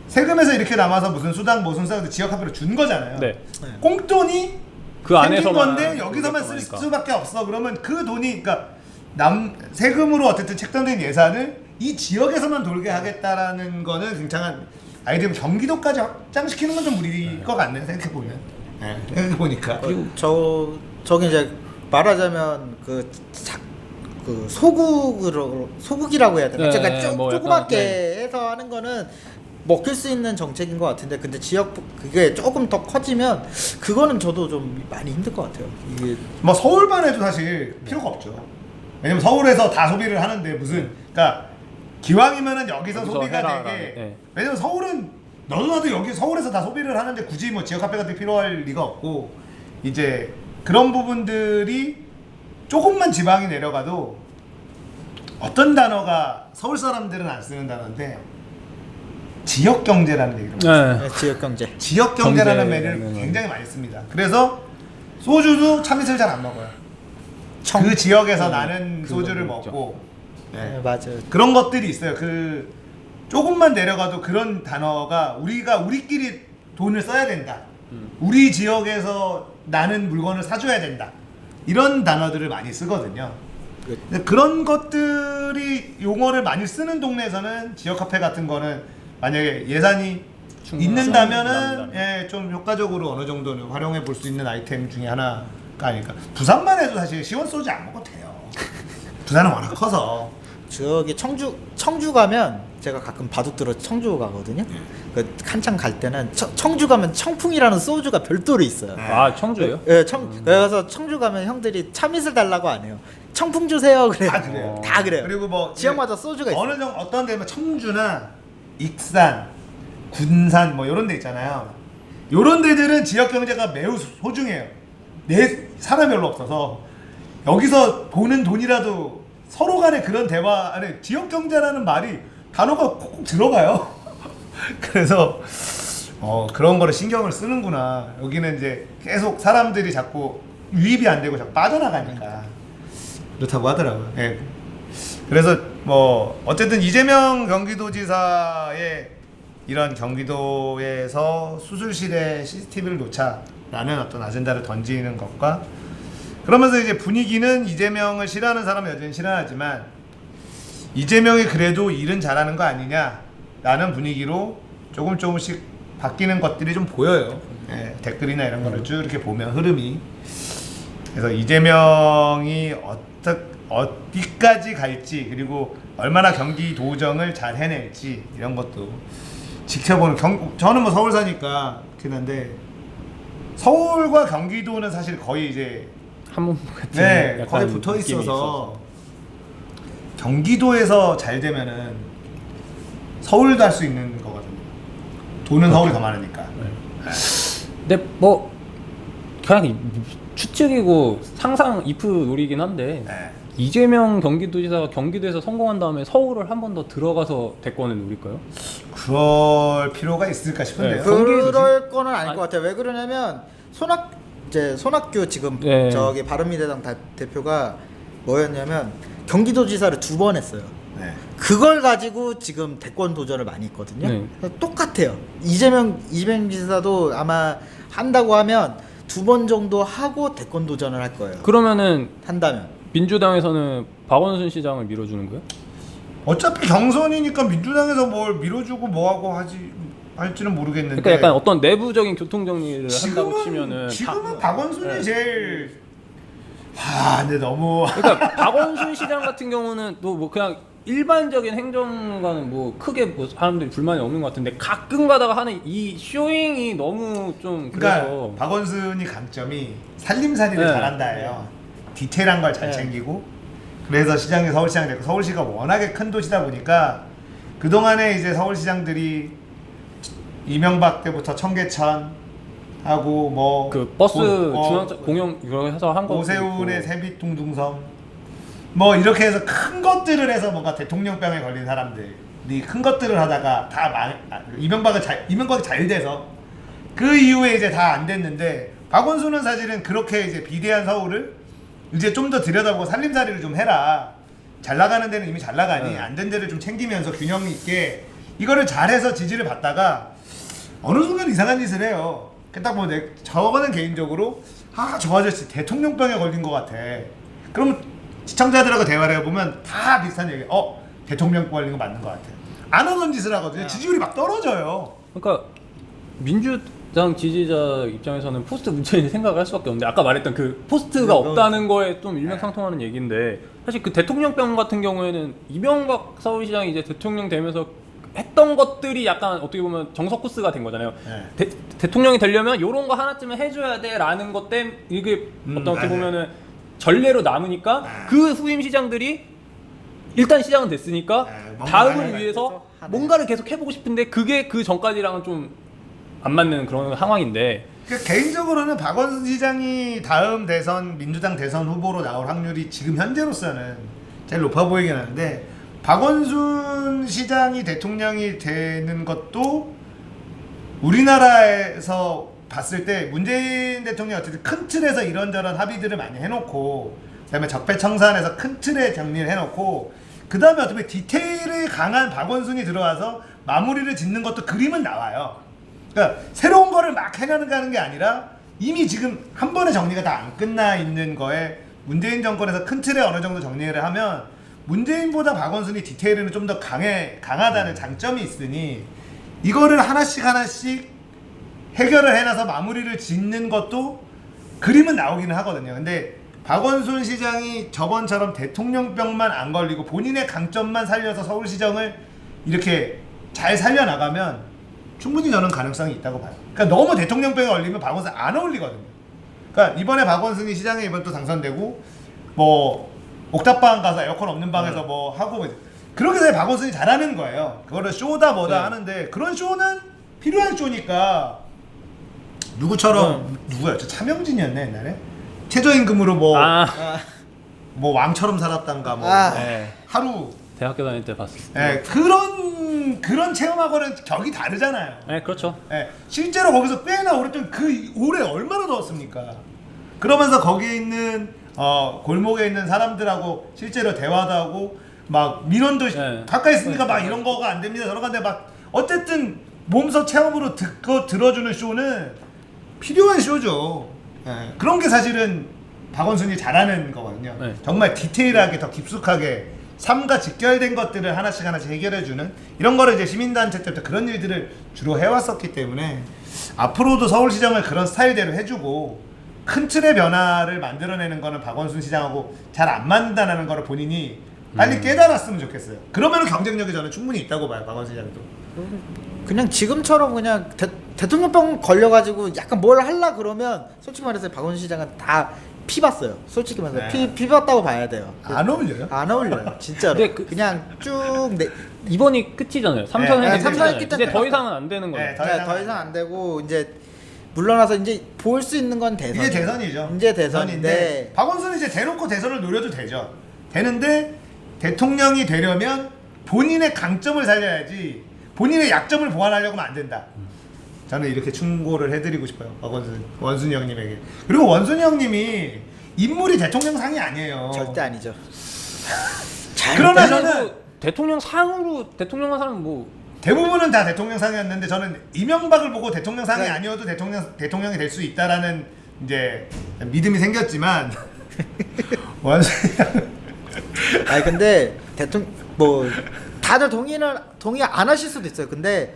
세금에서 이렇게 남아서 무슨 수당 무슨 사도 지역 화폐로 준 거잖아요. 네. 꽁돈이 그 생긴 안에서만 건데 여기서만 쓸 거니까. 수밖에 없어. 그러면 그 돈이 그러니까 세금으로 어쨌든 책정된 예산을 이 지역에서만 돌게 하겠다라는 거는 굉장한 아이디어. 경기도까지 확장시키는 건 좀 무리일 것 같네요. 생각해 보면. 생각해 보니까. 그리고 저기 이제 말하자면 그 소국이라고 해야 되나? 네, 그러니까 뭐 약간, 조그맣게 네. 해서 하는 거는 먹힐 수 있는 정책인 것 같은데, 근데 지역 그게 조금 더 커지면 그거는 저도 좀 많이 힘들 것 같아요. 이게 뭐 서울만 해도 사실 필요가 없죠. 왜냐면 서울에서 다 소비를 하는데 무슨 그러니까 기왕이면은 여기서 소비가 해라, 되게 네. 왜냐면 서울은 너도 나도 여기 서울에서 다 소비를 하는데 굳이 뭐 지역 화폐 같은 게 필요할 리가 없고 이제 그런 부분들이 조금만 지방이 내려가도 어떤 단어가 서울 사람들은 안 쓰는 단어인데 지역 경제라는 얘기를 네. 지역 경제. 지역 경제라는 경제라는 말을 건. 굉장히 많이 씁니다. 그래서 소주도 참이슬 잘 안 먹어요. 청- 그 지역에서 나는 그거 소주를 먹죠. 먹고 네, 맞아요. 그런 것들이 있어요. 그 조금만 내려가도 그런 단어가 우리끼리 돈을 써야 된다. 우리 지역에서 나는 물건을 사줘야 된다. 이런 단어들을 많이 쓰거든요. 근데 그런 것들이 용어를 많이 쓰는 동네에서는 지역 카페 같은 거는 만약에 예산이 있는다면은 좀 효과적으로 어느 정도는 활용해 볼 수 있는 아이템 중에 하나가 아닐까. 부산만 해도 사실 시원 소주 안 먹어도 돼요. 부산은 워낙 커서. 저기 청주 가면 제가 가끔 바둑 들어 청주 가거든요. 그 한창 갈 때는 청주 가면 청풍이라는 소주가 별도로 있어요. 아 청주예요? 예, 그래서 청주 가면 형들이 참이슬 달라고 안 해요. 청풍 주세요 그래요. 다 그래요. 다 그래요. 그리고 뭐 지역마다 소주가 있어요. 어느 정도 어떤 데면 청주나 익산, 군산 뭐 이런 데 있잖아요. 이런 데들은 지역 경제가 매우 소중해요. 내 사람이 별로 없어서 여기서 보는 돈이라도 서로 간에 그런 대화 안에 지역 경제라는 말이 단어가 콕콕 들어가요. 그래서 그런 거를 신경을 쓰는구나. 여기는 이제 계속 사람들이 자꾸 유입이 안 되고 자꾸 빠져나가니까 그렇다고 하더라고요. 예. 그래서 뭐 어쨌든 이재명 경기도지사의 이런 경기도에서 수술실에 CCTV를 놓자라는 어떤 아젠다를 던지는 것과 그러면서 이제 분위기는 이재명을 싫어하는 사람은 여전히 싫어하지만 이재명이 그래도 일은 잘하는 거 아니냐라는 분위기로 조금씩 바뀌는 것들이 좀 보여요. 예, 댓글이나 이런 거를 쭉 이렇게 보면 흐름이. 그래서 이재명이 어디까지 갈지 그리고 얼마나 경기도정을 잘 해낼지 이런 것도 지켜보는 저는 뭐 서울 사니까 그렇긴 한데 서울과 경기도는 사실 거의 이제 한 몸 같은 네, 약간 거의 붙어 느낌이 있어서 경기도에서 잘 되면은 서울도 할 수 있는 거거든요. 돈은 서울이 더 많으니까. 근데 뭐 그냥 추측이고 상상 이프 놀이긴 한데 네. 이재명 경기도지사가 경기도에서 성공한 다음에 서울을 한 번 더 들어가서 대권을 노릴까요? 그럴 필요가 있을까 싶은데요. 네, 그럴 거는 아닐 것 같아요. 왜 그러냐면 손학규 지금 네. 저기 바른미래당 대표가 뭐였냐면 경기도지사를 2번 했어요. 네. 그걸 가지고 지금 대권 도전을 많이 했거든요. 네. 똑같아요. 이재명 지사도 아마 한다고 하면 2번 정도 하고 대권 도전을 할 거예요. 그러면은 한다면. 민주당에서는 박원순 시장을 밀어주는 거예요? 어차피 경선이니까 민주당에서 뭘 밀어주고 뭐하고 할지는 모르겠는데. 그러니까 약간 어떤 내부적인 교통 정리를 한다고 치면은 지금은 다- 박원순이 네. 제일. 근데 너무. 그러니까 박원순 시장 같은 경우는 또 뭐 그냥 일반적인 행정과는 뭐 크게 뭐 사람들이 불만이 없는 것 같은데 가끔 가다가 하는 이 쇼잉이 너무 좀 그러니까 그래서 박원순이 강점이 살림살이를 네. 잘한다예요. 디테일한 걸 잘 네. 챙기고 그래서 시장이 서울시장이 됐고 서울시가 워낙에 큰 도시다 보니까 그동안에 이제 서울시장들이 이명박 때부터 청계천 하고 뭐 그 버스 중앙 공영 이거 해서 한 거 오세훈의 세빛둥둥섬 뭐 이렇게 해서 큰 것들을 해서 뭔가 대통령병에 걸린 사람들이 큰 것들을 하다가 다 이명박이 잘 돼서 그 이후에 이제 다 안 됐는데 박원순은 사실은 그렇게 이제 비대한 서울을 이제 좀 더 들여다보고 살림살이를 좀 해라. 잘 나가는 데는 이미 잘 나가니 안 된 데를 좀 챙기면서 균형 있게 이거를 잘해서 지지를 받다가 어느 순간 이상한 짓을 해요. 딱 뭐 저거는 개인적으로 저 아저씨 대통령병에 걸린 것 같아. 그럼 시청자들하고 대화를 해보면 다 비슷한 얘기. 대통령병 걸린 거 맞는 것 같아. 안 하던 짓을 하거든요. 지지율이 막 떨어져요. 그러니까 민주당 지지자 입장에서는 포스트 문재인을 생각을 할 수밖에 없는데 아까 말했던 그 포스트가 없다는 거에 좀 일맥상통하는 얘기인데 사실 그 대통령병 같은 경우에는 이명박 서울시장이 이제 대통령 되면서 했던 것들이 약간 어떻게 보면 정석 코스가 된 거잖아요. 네. 대통령이 되려면 이런 거 하나쯤은 해줘야 돼라는 것 때문에 이게 어떻게 맞아요. 보면은 전례로 남으니까 그 후임 시장들이 일단 시장은 됐으니까 뭔가 다음을 하나가 위해서 하네. 뭔가를 계속 해보고 싶은데 그게 그 전까지랑은 좀 안 맞는 그런 상황인데 그러니까 개인적으로는 박원순 시장이 다음 대선 민주당 대선 후보로 나올 확률이 지금 현재로서는 제일 높아 보이긴 하는데 박원순 시장이 대통령이 되는 것도 우리나라에서 봤을 때 문재인 대통령이 어쨌든 큰 틀에서 이런저런 합의들을 많이 해놓고 그다음에 적폐청산에서 큰 틀에 정리를 해놓고 그 다음에 어떻게 디테일이 강한 박원순이 들어와서 마무리를 짓는 것도 그림은 나와요. 그러니까 새로운 거를 막 해가는 게 아니라 이미 지금 한 번에 정리가 다 안 끝나 있는 거에 문재인 정권에서 큰 틀에 어느 정도 정리를 하면 문재인보다 박원순이 디테일은 좀 더 강하다는 장점이 있으니 이거를 하나씩 해결을 해놔서 마무리를 짓는 것도 그림은 나오기는 하거든요. 근데 박원순 시장이 저번처럼 대통령병만 안 걸리고 본인의 강점만 살려서 서울시정을 이렇게 잘 살려나가면 충분히 저는 가능성이 있다고 봐요. 그러니까 너무 대통령병에 걸리면 박원순 안 어울리거든요. 그러니까 이번에 박원순이 시장에 이번 또 당선되고 뭐 옥탑방 가서 에어컨 없는 방에서 뭐 하고 그렇게 해서 박원순이 잘하는 거예요. 그거를 쇼다 뭐다 하는데 그런 쇼는 필요한 쇼니까 누구처럼 누구였죠? 차명진이었네 옛날에 최저임금으로 뭐 왕처럼 살았단가 뭐 네. 하루 대학교 다닐 때 봤어요. 예, 그런 체험하고는 격이 다르잖아요. 네, 그렇죠. 예, 실제로 거기서 꽤나 오랫동안 그 올해 얼마나 더웠습니까? 그러면서 거기에 있는 골목에 있는 사람들하고 실제로 대화도 하고 막 민원도 가까이 있으니까 막 이런 거가 안 됩니다. 저런 건데 막 어쨌든 몸소 체험으로 듣고 들어주는 쇼는 필요한 쇼죠. 예, 그런 게 사실은 박원순이 잘하는 거거든요. 네. 정말 디테일하게 더 깊숙하게 삶과 직결된 것들을 하나씩 해결해주는 이런 거를 이제 시민단체 때부터 그런 일들을 주로 해왔었기 때문에 앞으로도 서울시정을 그런 스타일대로 해주고 큰 틀의 변화를 만들어내는 거는 박원순 시장하고 잘 안 맞는다는 거를 본인이 빨리 깨달았으면 좋겠어요. 그러면 경쟁력이 저는 충분히 있다고 봐요. 박원순 시장도. 그냥 지금처럼 그냥 대통령병 걸려가지고 약간 뭘 하려 그러면 솔직히 말해서 박원순 시장은 다 피봤어요. 솔직히 말해서 네. 피봤다고 봐야 돼요. 안 어울려요? 안 어울려요. 진짜로. 근데 그냥 쭉 이번이 끝이잖아요. 네, 3선 네, 행이 삼선 끝이잖아요. 끝 이제 더 이상은 안 되는 거예요. 네, 더 이상 안 되고 이제 물러나서 이제 볼 수 있는 건 대선. 이게 대선이죠. 이제 대선인데 박원순은 이제 대놓고 대선을 노려도 되죠. 되는데 대통령이 되려면 본인의 강점을 살려야지 본인의 약점을 보완하려고 하면 안 된다. 저는 이렇게 충고를 해드리고 싶어요. 원순이 형님에게. 그리고 원순이 형님이 인물이 대통령상이 아니에요. 절대 아니죠. 그러나 아니, 저는 뭐 대통령 상으로 대통령한 사람 뭐 대부분은 다 대통령상이었는데 저는 이명박을 보고 대통령상이 네. 아니어도 대통령이 될 수 있다라는 이제 믿음이 생겼지만 원순이 형 아니 근데 뭐 다들 동의 안 하실 수도 있어요. 근데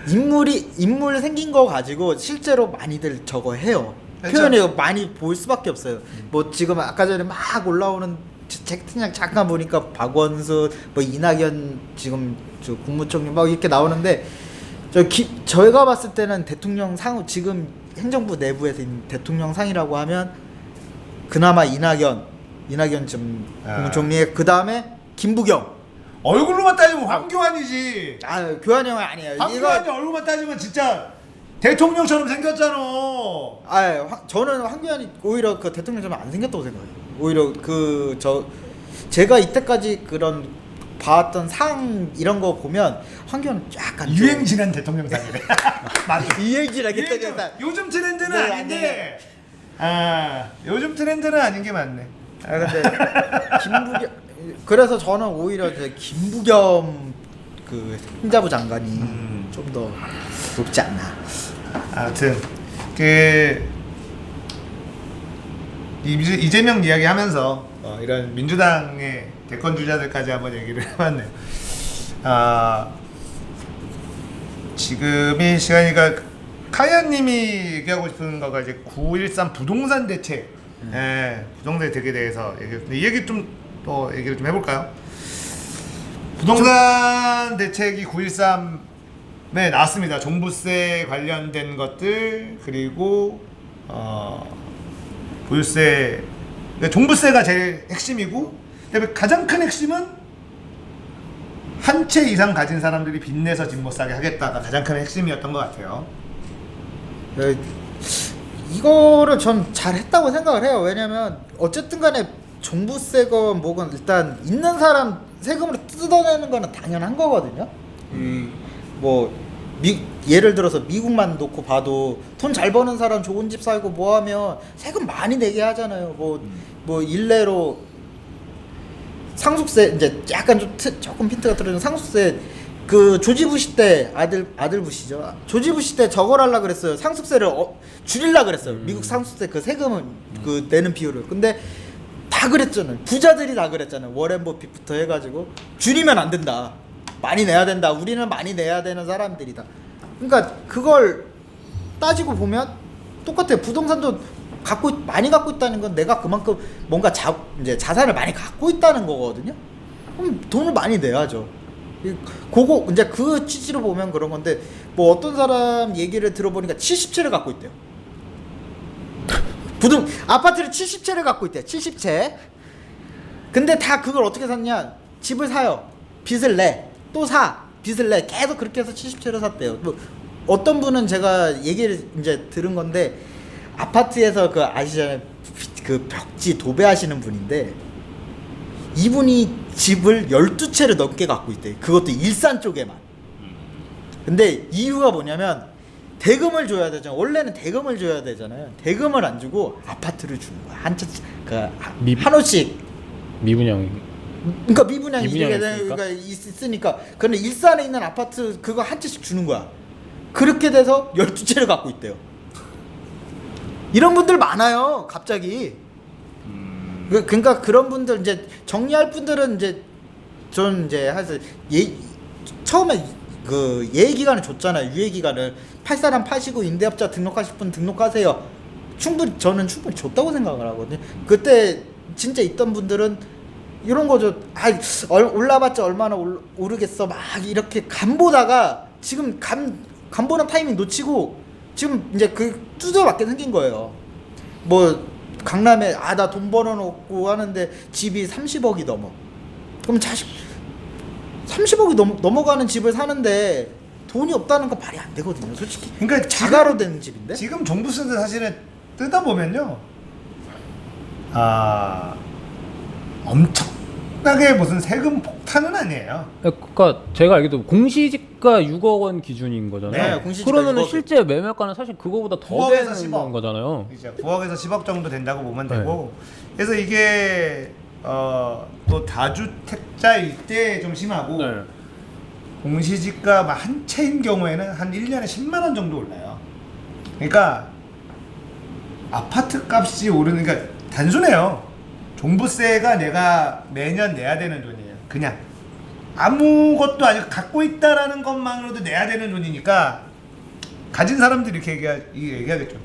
인물 생긴 거 가지고 실제로 많이들 저거 해요. 그렇죠. 표현이 많이 보일 수밖에 없어요. 뭐 지금 아까 전에 막 올라오는 채팅창 잠깐 보니까 박원순, 뭐 이낙연 지금 저 국무총리 막 이렇게 나오는데 저희가 봤을 때는 대통령 상 지금 행정부 내부에서 있는 대통령 상이라고 하면 그나마 이낙연 지금 국무총리 그 다음에 김부겸. 얼굴로만 따지면 황교안이지. 아 교환 형은 아니에요. 황교안이 얼굴만 따지면 진짜 대통령처럼 생겼잖아. 저는 황교안이 오히려 그 대통령처럼 안 생겼다고 생각해요. 오히려 제가 이때까지 그런 봐왔던 상 이런 거 보면 황교안은 약간 유행진한 대통령상이래. 맞아. 유행진하게 유행진. 생겼다. 요즘 트렌드는 네, 아닌데. 요즘 트렌드는 아닌 게 맞네. 근데 김부겸 그래서 저는 오히려 이제 김부겸 그 행자부 장관이 좀 더 높지 않나. 아무튼 이재명 이야기하면서 이런 민주당의 대권 주자들까지 한번 얘기를 해봤네요. 지금이 시간이니까 카야님이 얘기하고 싶은 거가 이제 9.13 부동산 대책, 부동산 대책에 대해서 이 얘기 좀 또 얘기를 좀 해볼까요? 부동산 대책이 9.13에 나왔습니다. 종부세 관련된 것들 그리고 보유세, 종부세가 제일 핵심이고 그다음에 가장 큰 핵심은 한 채 이상 가진 사람들이 빚내서 집 못 사게 하겠다가 가장 큰 핵심이었던 것 같아요. 이거를 전 잘했다고 생각을 해요. 왜냐면 어쨌든 간에 종부세건 뭐건 일단 있는 사람 세금으로 뜯어내는 거는 당연한 거거든요. 뭐 예를 들어서 미국만 놓고 봐도 돈 잘 버는 사람 좋은 집 살고 뭐 하면 세금 많이 내게 하잖아요. 뭐 일례로 상속세 이제 약간 조금 핀트가 들어는 상속세 그 조지 부시 때 아들 부시죠. 조지 부시 때 저걸 하려 그랬어요. 상속세를 줄이려 그랬어요. 미국 상속세 그 세금은 그 내는 비율을. 근데 다 그랬잖아요. 부자들이 다 그랬잖아요. 워렌 버핏부터 해가지고 줄이면 안 된다. 많이 내야 된다. 우리는 많이 내야 되는 사람들이다. 그러니까 그걸 따지고 보면 똑같아요. 부동산도 많이 갖고 있다는 건 내가 그만큼 뭔가 이제 자산을 많이 갖고 있다는 거거든요. 그럼 돈을 많이 내야죠. 그거 이제 그 취지로 보면 그런 건데 뭐 어떤 사람 얘기를 들어보니까 70채를 갖고 있대요. 아파트를 70채를 갖고 있대. 70채. 근데 다 그걸 어떻게 샀냐? 집을 사요. 빚을 내. 또 사. 빚을 내. 계속 그렇게 해서 70채를 샀대요. 뭐 어떤 분은 제가 얘기를 이제 들은 건데 아파트에서 그 아시잖아요. 그 벽지 도배하시는 분인데 이분이 집을 12채를 넘게 갖고 있대. 그것도 일산 쪽에만. 근데 이유가 뭐냐면 대금을 줘야 되잖아. 원래는 대금을 줘야 되잖아요. 대금을 안 주고 아파트를 주는 거야. 한 호씩. 미분양이. 그러니까 미분양이 있으니까? 있으니까. 근데 일산에 있는 아파트 그거 한 채씩 주는 거야. 그렇게 돼서 12채를 갖고 있대요. 이런 분들 많아요. 갑자기. 그러니까 그런 분들 이제 정리할 분들은 이제 전 이제 해서 처음에 그 예외 기간을 줬잖아요. 유예 기간을 팔 사람 파시고 임대업자 등록하실 분 등록하세요. 저는 충분히 줬다고 생각을 하거든요. 그때 진짜 있던 분들은 이런 거죠. 올라봤자 얼마나 오르겠어. 막 이렇게 간 보다가 지금 간 보는 타이밍 놓치고 지금 이제 그 두들맞게 생긴 거예요. 뭐 강남에 나 돈 벌어놓고 하는데 집이 30억이 넘어. 그럼 30억이 넘어가는 집을 사는데 돈이 없다는 거 말이 안 되거든요. 솔직히. 그러니까 자가로 되는 집인데. 지금 종부세인데 사실은 뜯어 보면요. 엄청나게 무슨 세금 폭탄은 아니에요. 그러니까 제가 알기로 공시지가 6억 원 기준인 거잖아요. 네, 공시지가 그러면은 6억. 실제 매매가는 사실 그거보다 더 9억에서 되는 10억. 거잖아요. 이제 9억에서 10억 정도 된다고 보면 되고. 그래서 이게 또 다주택자일 때 좀 심하고 네. 공시지가 한 채인 경우에는 한 1년에 10만 원 정도 올라요. 그러니까 아파트 값이 오르는, 그러니까 단순해요. 종부세가 내가 매년 내야 되는 돈이에요. 그냥 아무것도 아니고 갖고 있다라는 것만으로도 내야 되는 돈이니까 가진 사람들이 이렇게 얘기하겠죠.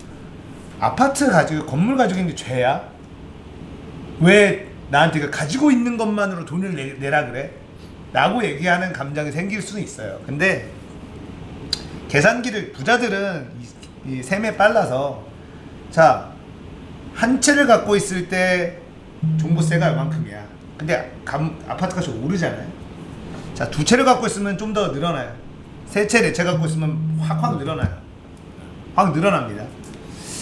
아파트 가지고 건물 가지고 있는 게 죄야? 왜 나한테 그 가지고 있는 것만으로 돈을 내라 그래? 라고 얘기하는 감정이 생길 수는 있어요. 근데 계산기를 부자들은 이 셈에 빨라서 자, 한 채를 갖고 있을 때 종부세가 이만큼이야. 근데 아파트 값이 오르잖아요. 자, 두 채를 갖고 있으면 좀 더 늘어나요. 세 채, 네 채 갖고 있으면 확 늘어나요. 확 늘어납니다.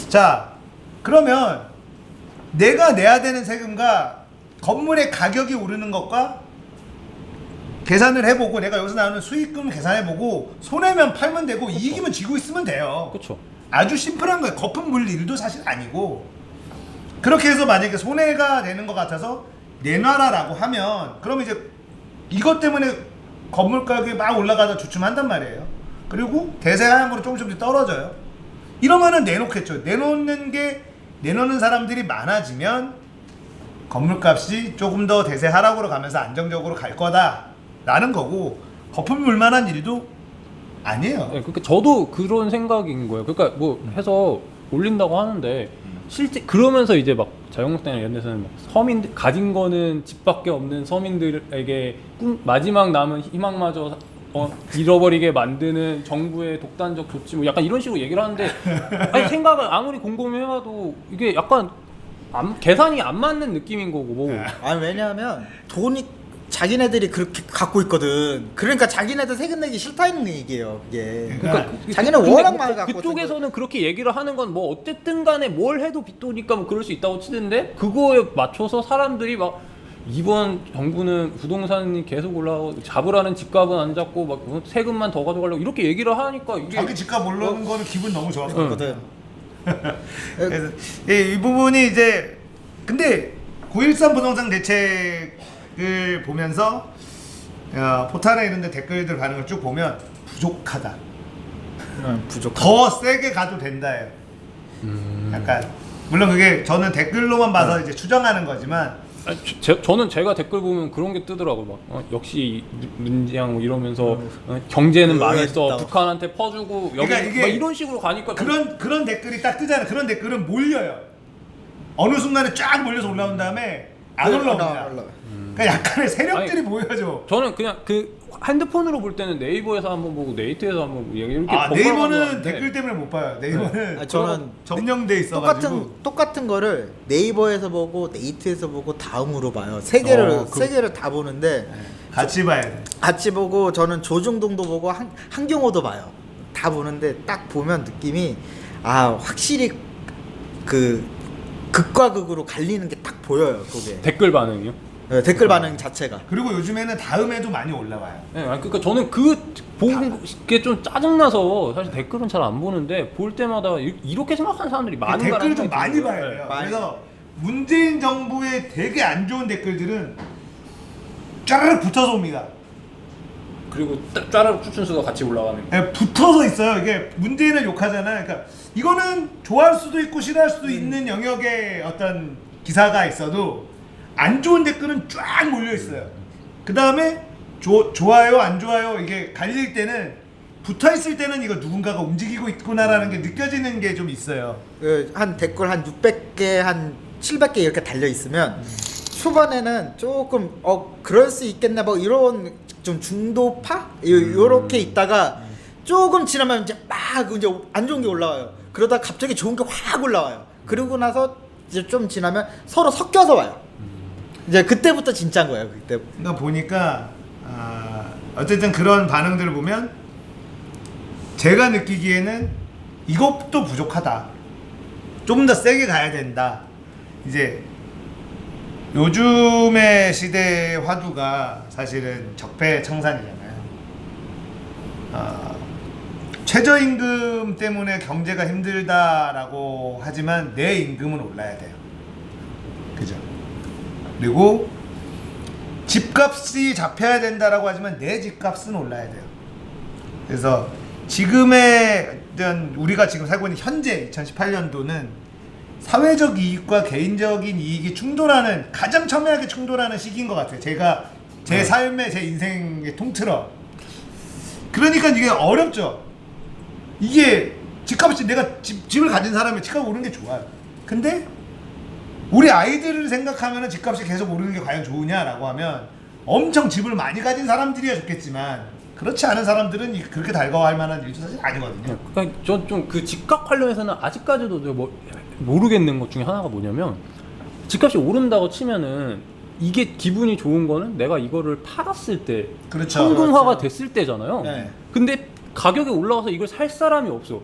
자, 그러면 내가 내야 되는 세금과 건물의 가격이 오르는 것과 계산을 해보고 내가 여기서 나오는 수익금 계산해보고 손해면 팔면 되고 그쵸. 이익이면 지고 있으면 돼요. 그렇죠. 아주 심플한 거예요. 거품 물 일도 사실 아니고. 그렇게 해서 만약에 손해가 되는 것 같아서 내놔라라고 하면 그러면 이제 이것 때문에 건물 가격이 막 올라가다 주춤한단 말이에요. 그리고 대세 하향으로 조금씩 떨어져요. 이러면은 내놓겠죠. 내놓는 사람들이 많아지면 건물값이 조금 더 대세 하락으로 가면서 안정적으로 갈 거다라는 거고 거품물 만한 일도 아니에요. 네, 그러니까 저도 그런 생각인 거예요. 그러니까 뭐 해서 올린다고 하는데 실제 그러면서 이제 막 자유한국당이나 이런 데서는 막 서민들 가진 거는 집밖에 없는 서민들에게 마지막 남은 희망마저 잃어버리게 만드는 정부의 독단적 조치 뭐 약간 이런 식으로 얘기를 하는데 아니 생각을 아무리 곰곰이 해봐도 이게 약간 계산이 안 맞는 느낌인 거고. 아니 왜냐하면 돈이 자기네들이 그렇게 갖고 있거든. 그러니까 자기네들 세금 내기 싫다는 얘기예요. 그게. 그러니까 자기는 워낙 많이 갖고 그쪽에서는 그렇게 얘기를 하는 건 뭐 어쨌든 간에 뭘 해도 빚도니까 뭐 그럴 수 있다고 치는데 그거에 맞춰서 사람들이 막 이번 정부는 부동산이 계속 올라가고 잡으라는 집값은 안 잡고 막 세금만 더 가져가려고 이렇게 얘기를 하니까 이게 자기 집값 올라오는 거는 기분 너무 좋았거든. 그래서 그래서 이 부분이 이제 근데 9.13 부동산 대책 댓글 보면서 포탈에 이런데 댓글들 반응을 쭉 보면 부족하다. 부족하다. 더 세게 가도 된다예요. 약간 물론 그게 저는 댓글로만 봐서 이제 추정하는 거지만 아니, 저는 제가 댓글 보면 그런 게 뜨더라고 막 역시 문재양 뭐 이러면서 경제는 망했어 그랬다. 북한한테 퍼주고 여기 그러니까 이게 막 이런 식으로 가니까 그런 댓글이 딱 뜨잖아요. 그런 댓글은 몰려요. 어느 순간에 쫙 몰려서 올라온 다음에 안 올라옵니다. 그러니까 약간의 세력들이 보여져. 저는 그냥 그 핸드폰으로 볼 때는 네이버에서 한번 보고 네이트에서 한번 보고 이렇게 네이버는 번갈아 댓글 때문에 못 봐요. 네이버는 아, 저는 점령돼 있어가지고 똑같은 거를 네이버에서 보고 네이트에서 보고 다음으로 봐요. 세 개를 다 보는데 같이 봐야 돼. 같이 보고 저는 조중동도 보고 한경호도 봐요. 다 보는데 딱 보면 느낌이 확실히 그 극과 극으로 갈리는 게 딱 보여요. 그게 댓글 반응이요? 네, 댓글 반응 자체가. 그리고 요즘에는 다음에도 많이 올라와요. 네, 아니, 그러니까 저는 그 보는 게 좀 짜증나서 사실 댓글은 잘 안 보는데 볼 때마다 이렇게 생각하는 사람들이 많은 댓글을 좀 거라는 많이 생각이 봐야 들어요. 돼요. 많이. 그래서 문재인 정부의 되게 안 좋은 댓글들은 쫘르륵 붙어서 옵니다. 그리고 짜르륵 추천수가 같이 올라가는 거. 네, 붙어서 있어요. 이게 문재인을 욕하잖아요. 그러니까 이거는 좋아할 수도 있고 싫어할 수도 있는 영역의 어떤 기사가 있어도 안 좋은 댓글은 쫙 몰려 있어요. 그 다음에 좋아요 안 좋아요 이게 갈릴 때는 붙어 있을 때는 이거 누군가가 움직이고 있구나라는 게 느껴지는 게 좀 있어요. 한 댓글 한 600개 한 700개 이렇게 달려 있으면 초반에는 조금 그럴 수 있겠네 뭐 이런 좀 중도파 요렇게 있다가 조금 지나면 이제 막 이제 안 좋은 게 올라와요. 그러다 갑자기 좋은 게 확 올라와요. 그러고 나서 이제 좀 지나면 서로 섞여서 와요. 이제 그때부터 진짜인 거예요. 그때. 그러니까 보니까 어쨌든 그런 반응들을 보면 제가 느끼기에는 이것도 부족하다. 좀 더 세게 가야 된다. 이제 요즘의 시대의 화두가 사실은 적폐청산이잖아요. 최저임금 때문에 경제가 힘들다라고 하지만 내 임금은 올라야 돼요. 그죠? 그리고 집값이 잡혀야 된다라고 하지만 내 집값은 올라야 돼요. 그래서 지금의 우리가 지금 살고 있는 현재 2018년도는 사회적 이익과 개인적인 이익이 충돌하는 가장 첨예하게 충돌하는 시기인 것 같아요. 제가 제 삶의 제 인생의 통틀어. 그러니까 이게 어렵죠. 이게 집값이 내가 집을 가진 사람이 집값 오르는 게 좋아요. 근데 우리 아이들을 생각하면 집값이 계속 오르는 게 과연 좋으냐라고 하면 엄청 집을 많이 가진 사람들이야 좋겠지만 그렇지 않은 사람들은 그렇게 달가워할 만한 일도 사실 아니거든요. 그러니까 전 좀 그 집값 관련해서는 아직까지도 모르겠는 것 중에 하나가 뭐냐면 집값이 오른다고 치면은 이게 기분이 좋은 거는 내가 이거를 팔았을 때 그렇죠. 현금화가 그렇죠. 됐을 때잖아요. 네. 근데 가격이 올라가서 이걸 살 사람이 없어.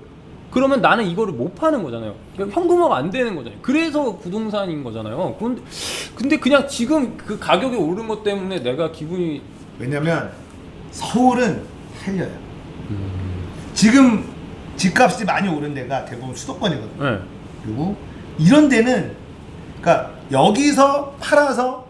그러면 나는 이거를 못 파는 거잖아요. 그러니까 현금화가 안 되는 거잖아요. 그래서 부동산인 거잖아요. 근데 그냥 지금 그 가격이 오른 것 때문에 내가 기분이 왜냐면 서울은 팔려요. 지금 집값이 많이 오른 데가 대부분 수도권이거든요. 네. 그리고 이런 데는 그러니까 여기서 팔아서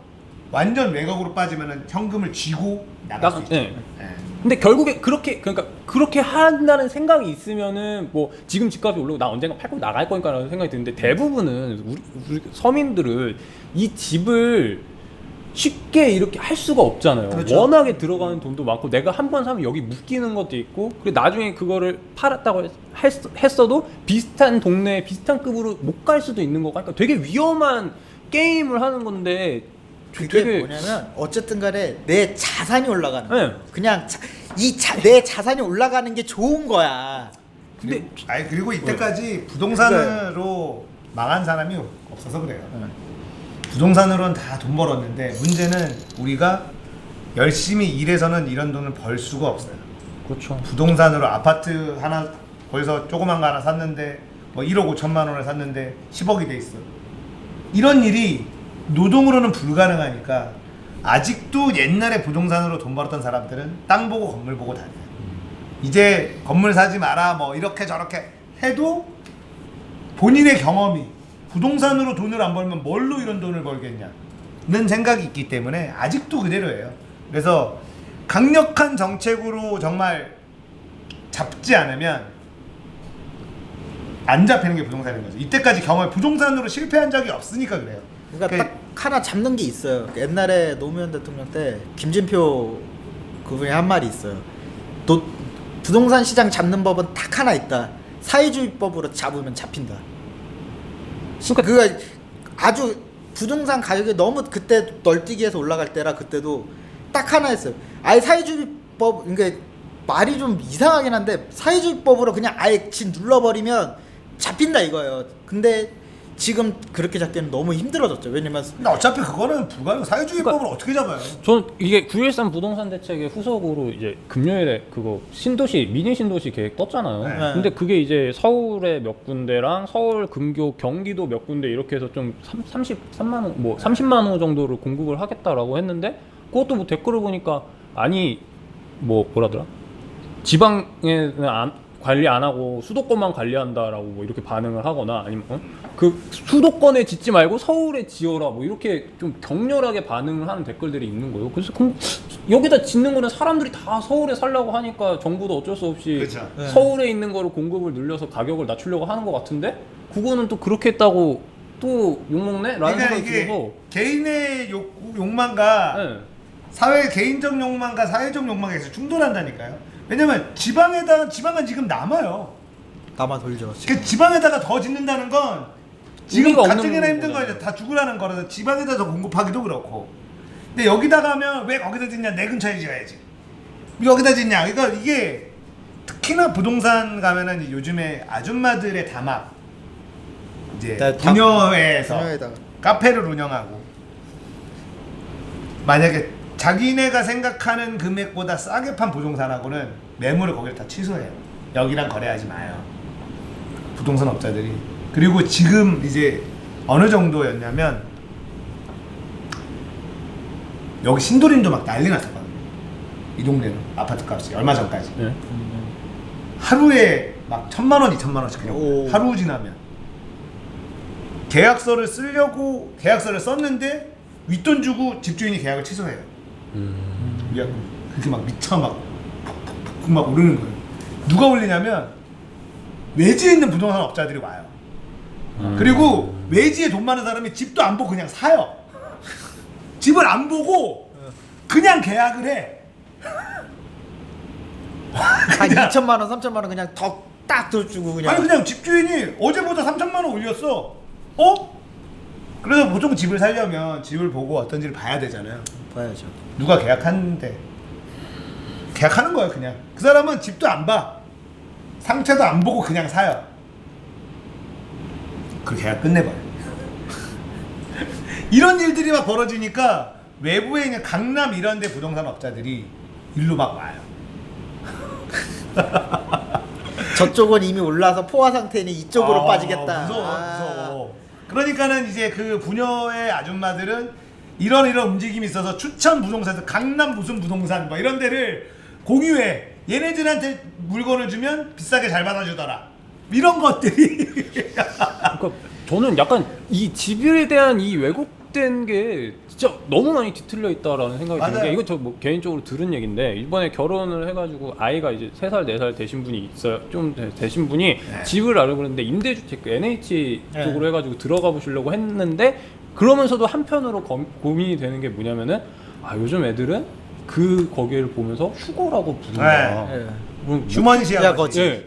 완전 외곽으로 빠지면은 현금을 쥐고 나갈 수 있죠. 네. 네. 근데 결국에 그렇게 한다는 생각이 있으면은 뭐 지금 집값이 오르고 나 언젠가 팔고 나갈 거니까라는 생각이 드는데 대부분은 우리 서민들은 이 집을 쉽게 이렇게 할 수가 없잖아요. 그렇죠. 워낙에 들어가는 돈도 많고 내가 한 번 사면 여기 묶이는 것도 있고 그리고 나중에 그거를 팔았다고 했어도 비슷한 동네 비슷한 급으로 못 갈 수도 있는 거고 그러니까 되게 위험한 게임을 하는 건데 그게 되게 뭐냐면 어쨌든 간에 내 자산이 올라가는 네. 거예요. 그냥 내 자산이 올라가는 게 좋은 거야. 근데 그리고 이때까지 부동산으로 망한 사람이 없어서 그래요. 부동산으로는 다 돈 벌었는데 문제는 우리가 열심히 일해서는 이런 돈을 벌 수가 없어요. 그렇죠. 부동산으로 아파트 하나 거기서 조그만 거 하나 샀는데 뭐 1억 5천만 원을 샀는데 10억이 돼 있어. 이런 일이 노동으로는 불가능하니까 아직도 옛날에 부동산으로 돈 벌었던 사람들은 땅 보고 건물 보고 다녀요. 이제 건물 사지 마라 뭐 이렇게 저렇게 해도 본인의 경험이 부동산으로 돈을 안 벌면 뭘로 이런 돈을 벌겠냐. 생각이 있기 때문에 아직도 그대로예요. 그래서 강력한 정책으로 정말 잡지 않으면 안 잡히는 게 부동산인 거죠. 이때까지 경험에 부동산으로 실패한 적이 없으니까 그래요. 그러니까 딱 하나 잡는 게 있어요. 옛날에 노무현 대통령 때 김진표 그분이 한 말이 있어요. 부동산 시장 잡는 법은 딱 하나 있다. 사회주의법으로 잡으면 잡힌다. 그러니까 아주 부동산 가격이 너무 그때 널뛰기에서 올라갈 때라 그때도 딱 하나 했어요. 아예 사회주의법, 그러니까 말이 좀 이상하긴 한데 사회주의법으로 그냥 아예 진 눌러버리면 잡힌다 이거예요. 근데 지금 그렇게 잡기는 너무 힘들어졌죠. 왜냐면 근데 어차피 그거는 불가능. 사회주의법을 어떻게 잡아요? 전 이게 9.13 부동산 대책의 후속으로 이제 금요일에 그거 신도시 미니 신도시 계획 떴잖아요. 네. 근데 그게 이제 서울에 몇 군데랑 서울, 근교, 경기도 몇 군데 이렇게 해서 좀 33만 원, 뭐 30만 원 정도를 공급을 하겠다라고 했는데 그것도 뭐 댓글을 보니까 아니 뭐라더라? 지방에는 관리 안 하고 수도권만 관리한다라고 뭐 이렇게 반응을 하거나 아니면 그 수도권에 짓지 말고 서울에 지어라 뭐 이렇게 좀 격렬하게 반응을 하는 댓글들이 있는 거예요. 그래서 여기다 짓는 거는 사람들이 다 서울에 살려고 하니까 정부도 어쩔 수 없이 그렇죠. 서울에 있는 거를 공급을 늘려서 가격을 낮추려고 하는 것 같은데 그거는 또 그렇게 했다고 또 욕먹네? 라는 그러니까 생각이 이게 들어서 개인의 욕망과 네. 사회 개인적 욕망과 사회적 욕망에서 충돌한다니까요. 왜냐면 지방은 지금 남아요. 남아 돌죠. 그 지방에다가 더 짓는다는 건 지금 의미가 가뜩이나 없는 힘든 거잖아요. 거죠. 다 죽으라는 거라서 지방에다 더 공급하기도 그렇고. 근데 여기다가 하면 왜 거기다 짓냐? 내 근처에 지어야지. 여기다 짓냐? 그러니까 이게 특히나 부동산 가면은 이제 요즘에 아줌마들의 담합 이제 부녀회에서 부녀회에다가. 카페를 운영하고 만약에 자기네가 생각하는 금액보다 싸게 판 부동산하고는 매물을 거기를 다 취소해요. 여기랑 거래하지 마요. 부동산 업자들이. 그리고 지금 이제 어느 정도였냐면 여기 신도림도 막 난리 났었거든요. 이 동네는 아파트 값이 얼마 전까지 네. 하루에 막 1,000만 원, 2,000만 원씩 그냥 오. 하루 지나면 계약서를 쓰려고 계약서를 썼는데 윗돈 주고 집주인이 계약을 취소해요. 야, 그렇게 막 미쳐 막 푹푹푹 막 오르는 거예요. 누가 올리냐면 외지에 있는 부동산 업자들이 와요. 그리고 외지에 돈 많은 사람이 집도 안 보고 그냥 사요. 집을 안 보고 그냥 계약을 해. 한 2천만 원, 3천만 원 그냥 더 딱 더 주고 그냥. 아니 그냥 집주인이 어제보다 3,000만 원 올렸어. 어? 그래서 보통 집을 살려면 집을 보고 어떤지를 봐야 되잖아요. 봐야죠. 누가 계약하는데 계약하는 거예요 그냥. 그 사람은 집도 안 봐. 상태도 안 보고 그냥 사요. 그 계약 끝내버려. 이런 일들이 막 벌어지니까 외부에 있는 강남 이런 데 부동산 업자들이 일로 막 와요. 저쪽은 이미 올라서 포화 상태니 이쪽으로 빠지겠다. 무서워. 그러니까는 이제 그 부녀의 아줌마들은 이런 움직임이 있어서 추천 부동산에서 강남 무슨 부동산 뭐 이런 데를 공유해. 얘네들한테 물건을 주면 비싸게 잘 받아주더라. 이런 것들이. 그러니까 저는 약간 이 집에 대한 이 왜곡된 게 진짜 너무 많이 뒤틀려 있다라는 생각이 드는 게 맞아요. 이거 저 뭐 개인적으로 들은 얘기인데 이번에 결혼을 해가지고 아이가 이제 3살 4살 되신 분이 있어요. 좀 되신 분이 네. 집을 알아보는데 임대주택 NH 네. 쪽으로 해가지고 들어가 보시려고 했는데 그러면서도 한편으로 고민이 되는 게 뭐냐면은 아 요즘 애들은 그 거기를 보면서 휴거라고 부른다. 네. 뭐, 휴먼시야 거지. 예.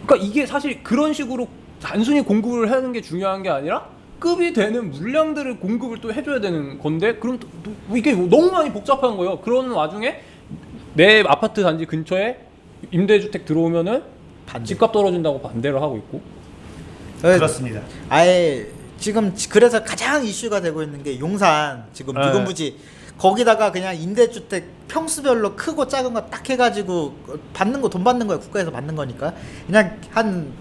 그러니까 이게 사실 그런 식으로 단순히 공급을 하는 게 중요한 게 아니라 급이 되는 물량들을 공급을 또 해줘야 되는 건데 그럼 또 이게 너무 많이 복잡한 거예요. 그런 와중에 내 아파트 단지 근처에 임대주택 들어오면은 반대. 집값 떨어진다고 반대를 하고 있고. 그렇습니다. 아예 지금 그래서 가장 이슈가 되고 있는 게 용산 지금 네. 비금부지 거기다가 그냥 임대주택 평수별로 크고 작은 거 딱 해가지고 받는 거 돈 받는 거야. 국가에서 받는 거니까 그냥 한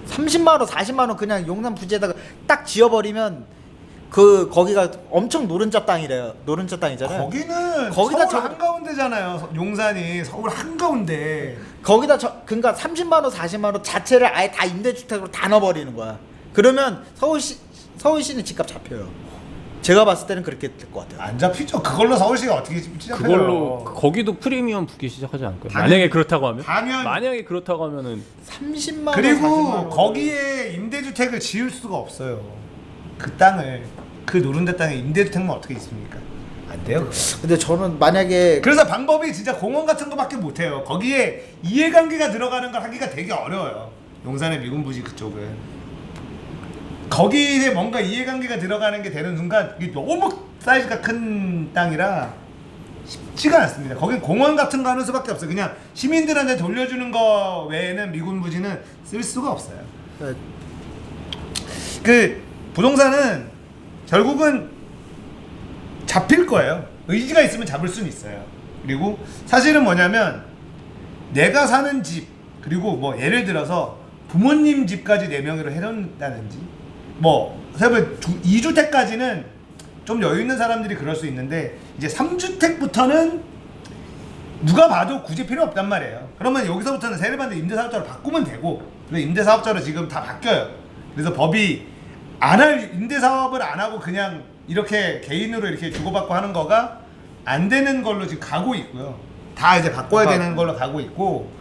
30만 원, 40만 원 그냥 용산 부지에다가 딱 지어버리면 그 거기가 엄청 노른자 땅이래요. 노른자 땅이잖아요. 거기는 거기다 서울 저- 한가운데잖아요. 용산이 서울 한가운데. 거기다 그러니까 30만 원, 40만 원 자체를 아예 다 임대주택으로 다 넣어버리는 거야. 그러면 서울시는 집값 잡혀요. 제가 봤을 때는 그렇게 될 것 같아요. 안 잡히죠. 그걸로 서울시가 어떻게 시작해요? 그걸로 거기도 프리미엄 붙기 시작하지 않을까요? 당연- 만약에 그렇다고 하면? 당연- 만약에 그렇다고 하면은 30만 원, 40만 그리고 원. 거기에 임대주택을 지을 수가 없어요. 그 땅을 그 노른자 땅에 임대주택만 어떻게 있습니까? 안 돼요. 그거. 근데 저는 만약에 그래서 방법이 진짜 공원 같은 거밖에 못 해요. 거기에 이해관계가 들어가는 걸 하기가 되게 어려워요. 용산의 미군 부지 그쪽은 거기에 뭔가 이해관계가 들어가는 게 되는 순간 이게 너무 사이즈가 큰 땅이라 쉽지가 않습니다. 거긴 공원 같은 거 하는 수밖에 없어요. 그냥 시민들한테 돌려주는 거 외에는 미군 부지는 쓸 수가 없어요. 그 부동산은 결국은 잡힐 거예요. 의지가 있으면 잡을 수는 있어요. 그리고 사실은 뭐냐면 내가 사는 집 그리고 뭐 예를 들어서 부모님 집까지 내 명의로 해놓는다든지 뭐 세번 2주택까지는 좀 여유 있는 사람들이 그럴 수 있는데 이제 3주택부터는 누가 봐도 굳이 필요 없단 말이에요. 그러면 여기서부터는 세례받는 임대사업자로 바꾸면 되고 그래서 임대사업자로 지금 다 바뀌어요. 그래서 법이 안 할 임대사업을 안 하고 그냥 이렇게 개인으로 이렇게 주고받고 하는 거가 안 되는 걸로 지금 가고 있고요. 다 이제 바꿔야 되는 걸로 가고 있고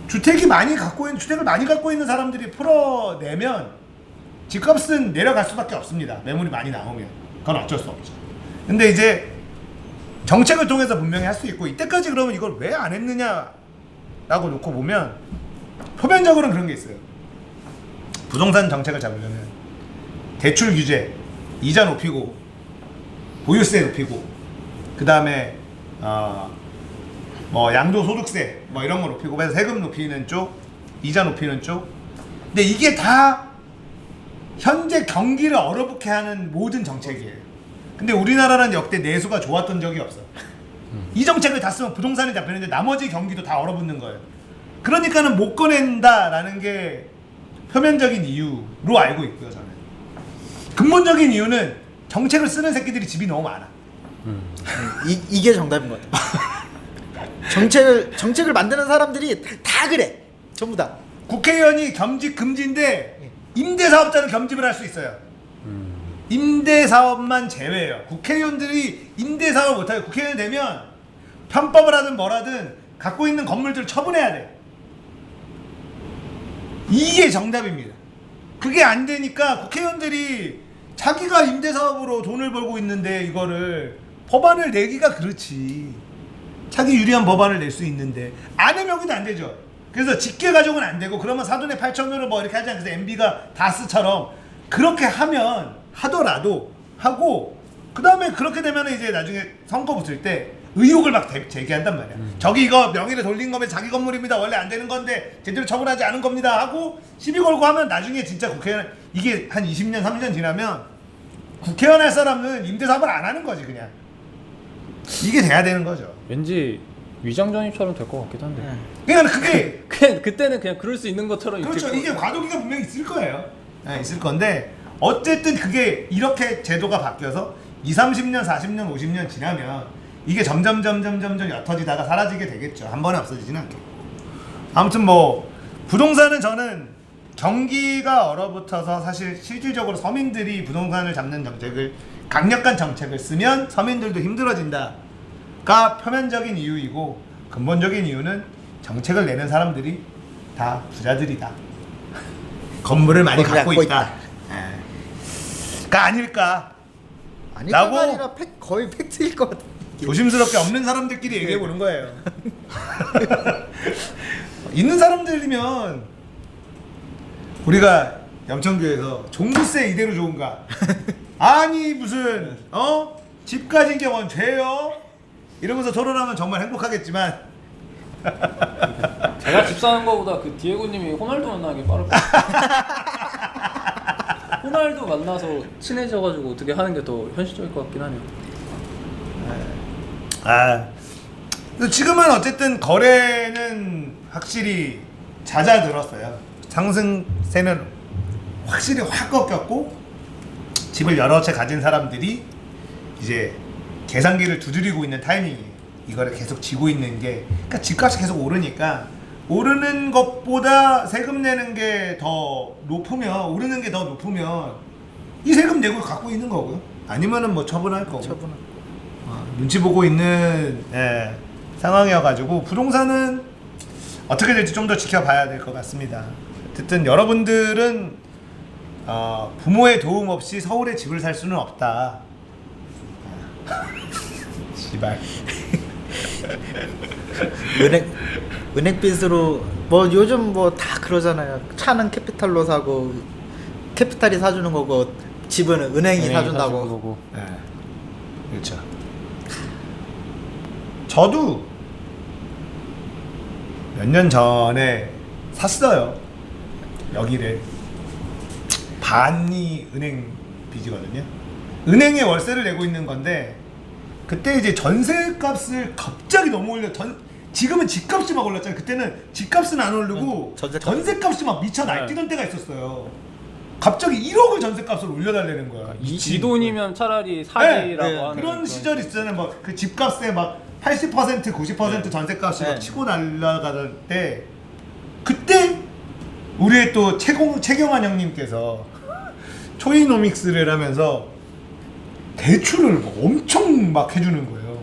주택을 많이 갖고 있는 사람들이 풀어내면 집값은 내려갈 수밖에 없습니다. 매물이 많이 나오면 그건 어쩔 수 없죠. 근데 이제 정책을 통해서 분명히 할 수 있고 이때까지 그러면 이걸 왜 안 했느냐라고 놓고 보면 표면적으로는 그런 게 있어요. 부동산 정책을 잡으려면 대출 규제, 이자 높이고 보유세 높이고 그 다음에 뭐 양도소득세 뭐 이런 거 높이고 그래서 세금 높이는 쪽, 이자 높이는 쪽. 근데 이게 다 현재 경기를 얼어붙게 하는 모든 정책이에요. 근데 우리나라는 역대 내수가 좋았던 적이 없어. 이 정책을 다 쓰면 부동산이 잡히는데 나머지 경기도 다 얼어붙는 거예요. 그러니까는 못 꺼낸다라는 게 표면적인 이유로 알고 있고요. 저는 근본적인 이유는 정책을 쓰는 새끼들이 집이 너무 많아. 이게 정답인 것 같아요. 정책을 만드는 사람들이 다 그래. 전부 다. 국회의원이 겸직 금지인데 임대사업자는 겸직을 할 수 있어요. 임대사업만 제외예요. 국회의원들이 임대사업을 못하게 국회의원 되면 편법을 하든 뭐라든 갖고 있는 건물들을 처분해야 돼. 이게 정답입니다. 그게 안 되니까 국회의원들이 자기가 임대사업으로 돈을 벌고 있는데 이거를 법안을 내기가 그렇지. 자기 유리한 법안을 낼 수 있는데 안 하면 여기도 안 되죠. 그래서 직계 가족은 안 되고 그러면 사돈의 8천으로 뭐 이렇게 하지 않겠어요. MB가 다스처럼 그렇게 하더라도 하고 그 다음에 그렇게 되면 이제 나중에 선거 붙을 때 의혹을 막 제기한단 말이야. 저기 이거 명의를 돌린 거면 자기 건물입니다. 원래 안 되는 건데 제대로 처분하지 않은 겁니다. 하고 시비 걸고 하면 나중에 진짜 국회의원 이게 한 20년 30년 지나면 국회의원 할 사람은 임대사업을 안 하는 거지 그냥. 이게 돼야 되는 거죠. 왠지 위장전입처럼 될 것 같기도 한데. 그러니까 그게 그냥 그때는 그냥 그럴 수 있는 것처럼 그렇죠. 있겠고. 이게 과도기가 분명히 있을 거예요. 네, 있을 건데 어쨌든 그게 이렇게 제도가 바뀌어서 20, 30년, 40년, 50년 지나면 이게 점점 옅어지다가 사라지게 되겠죠. 한 번에 없어지지는 않겠고. 아무튼 뭐 부동산은 저는 경기가 얼어붙어서 사실 실질적으로 서민들이 부동산을 잡는 정책을 강력한 정책을 쓰면 서민들도 힘들어진다가 표면적인 이유이고 근본적인 이유는 정책을 내는 사람들이 다 부자들이다. 건물을 많이 갖고 있다. 가 아닐까. 라고 아니가 아니라 거의 팩트일 것 같아. 조심스럽게 없는 사람들끼리 얘기해 보는 거예요. 있는 사람들이면 우리가 염천교에서 종부세 이대로 좋은가? 아니 무슨 집 가진 게 뭔 죄요? 이러면서 토론하면 정말 행복하겠지만 제가 집 사는 거보다 그 디에고님이 호날두 만나는 게 빠를 것 같아요. 호날두 만나서 친해져가지고 어떻게 하는 게 더 현실적일 것 같긴 하네요. 근데 지금은 어쨌든 거래는 확실히 잦아들었어요. 상승세는 확실히 확 꺾였고 집을 여러 채 가진 사람들이 이제 계산기를 두드리고 있는 타이밍이에요. 이거를 계속 지고 있는 게 그러니까 집값이 계속 오르니까 오르는 것보다 세금 내는 게 더 높으면 오르는 게 더 높으면 이 세금 내고 갖고 있는 거고요. 아니면은 뭐 처분할 거고. 처분하고. 눈치 보고 있는 상황이어가지고 부동산은 어떻게 될지 좀 더 지켜봐야 될 것 같습니다. 어쨌든 여러분들은 부모의 도움 없이 서울에 집을 살 수는 없다. 씨발. 은행빚으로 뭐 요즘 뭐 다 그러잖아요. 차는 캐피탈로 사고 캐피탈이 사주는 거고 집은 은행이 사준다고. 거고. 네. 그렇죠. 저도 몇 년 전에 샀어요. 여기를. 반이 은행 빚이거든요. 은행에 월세를 내고 있는 건데 그때 이제 전세값을 갑자기 너무 지금은 집값이 막 올랐잖아요. 그때는 집값은 안 오르고 전세값이 막 미쳐 날뛰던 때가 있었어요. 갑자기 1억을 전세값을 올려달라는 거야. 이 돈이면 차라리 사기라고 하는 그런 시절이 있잖아요. 막 그 집값에 막 80% 90% 전세값이 막 치고 날아갈 때 그때 우리의 또 최경환 형님께서 초이노믹스를 하면서 대출을 막 엄청 막 해주는 거예요.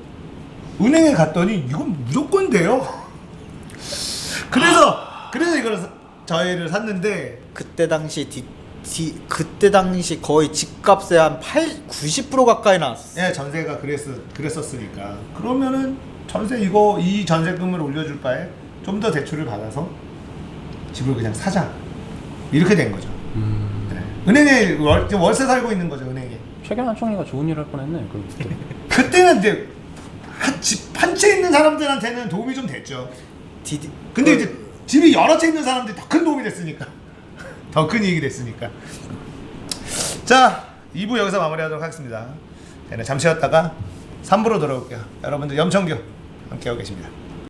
은행에 갔더니 이건 무조건 돼요. 그래서 이걸 저희를 샀는데 그때 당시 그때 당시 거의 집값의 한 90% 가까이 나왔어. 예, 전세가 그랬었으니까 그러면은 이 전세금을 올려줄 바에 좀 더 대출을 받아서 집을 그냥 사자 이렇게 된 거죠. 네. 은행에 월세 살고 있는 거죠. 은행에. 최경환 총리가 좋은 일 할 뻔했네. 그때는 이제 한 채 있는 사람들한테는 도움이 좀 됐죠. 근데 이제 집이 여러 채 있는 사람들이 더 큰 도움이 됐으니까. 더 큰 이익이 됐으니까. 자, 2부 여기서 마무리하도록 하겠습니다. 저는 잠시 쉬었다가 3부로 돌아올게요. 여러분들 염청규 함께하고 계십니다.